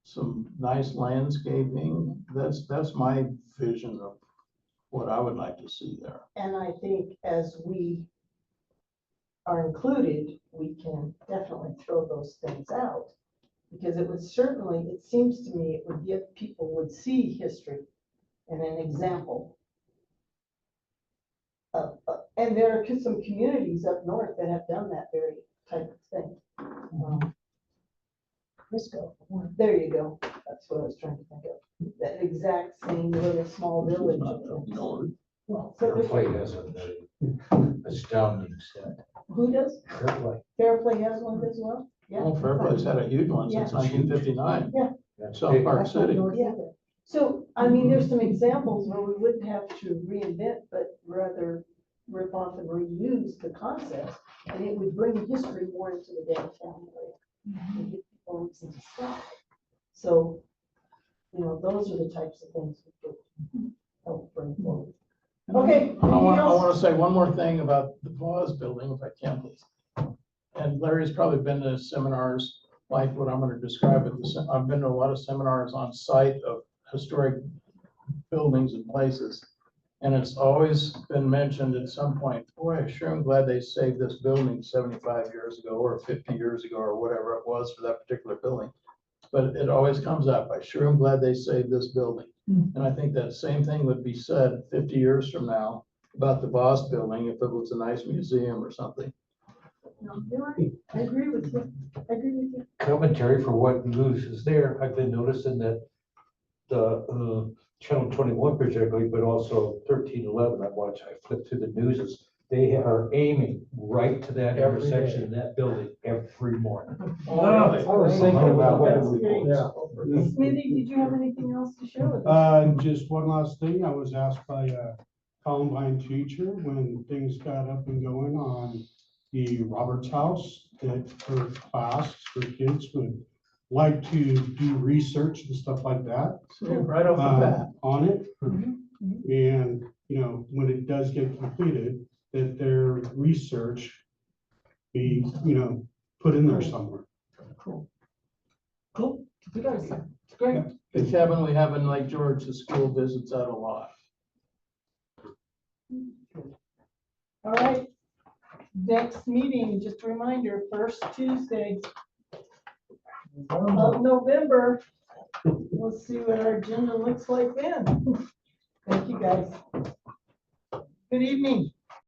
Some nice landscaping. That's my vision of what I would like to see there. And I think as we are included, we can definitely throw those things out. Because it would certainly, it seems to me, it would give people would see history and an example. And there are some communities up north that have done that very type of thing. Frisco, there you go. That's what I was trying to think of. That exact same little small village. Well, so there's- Fairplay has a astounding set. Who does? Fairplay. Fairplay has one as well? Yeah. Well, Fairplay's had a huge one since Yeah. 1959. That's South big. Park City. Yeah. So, I mean, there's some examples where we wouldn't have to reinvent, but rather rip off and reuse the concept. And it would bring history more into the downtown area. And give people a reason to stop. So, those are the types of things we could help bring forward. Okay. I want anything else? to say one more thing about the Vaz building, if I can, please. And Larry's probably been to seminars like what I'm going to describe it. I've been to a lot of seminars on site of historic buildings and places. And it's always been mentioned at some point, boy, I sure am glad they saved this building 75 years ago or 50 years ago or whatever it was for that particular building. But it always comes up, I sure am glad they saved this building. And I think that same thing would be said 50 years from now about the Vaz building if it was a nice museum or something. No, you're right. I agree with you. I agree with you. Commentary for what news is there. I've been noticing that the Channel 21 particularly, but also 1311, I flipped through the news, they are aiming right to that Every intersection day. in that building every morning. Oh, really? I was thinking about That's that. great. Yeah. Smithy, did you have anything else to share with us? Just one last thing, I was asked by a Columbine teacher when things got up and going on the Roberts House, that her class, her kids would like to do research and stuff like that Right off the bat. on it. And, you know, when it does get completed, that their research be, you know, put in there somewhere. Cool. Cool, good idea, it's great. And Kevin, we have in Lake George, the school visits out a lot. All right. Next meeting, just a reminder, first Tuesday of November. We'll see what our agenda looks like then. Thank you, guys. Good evening.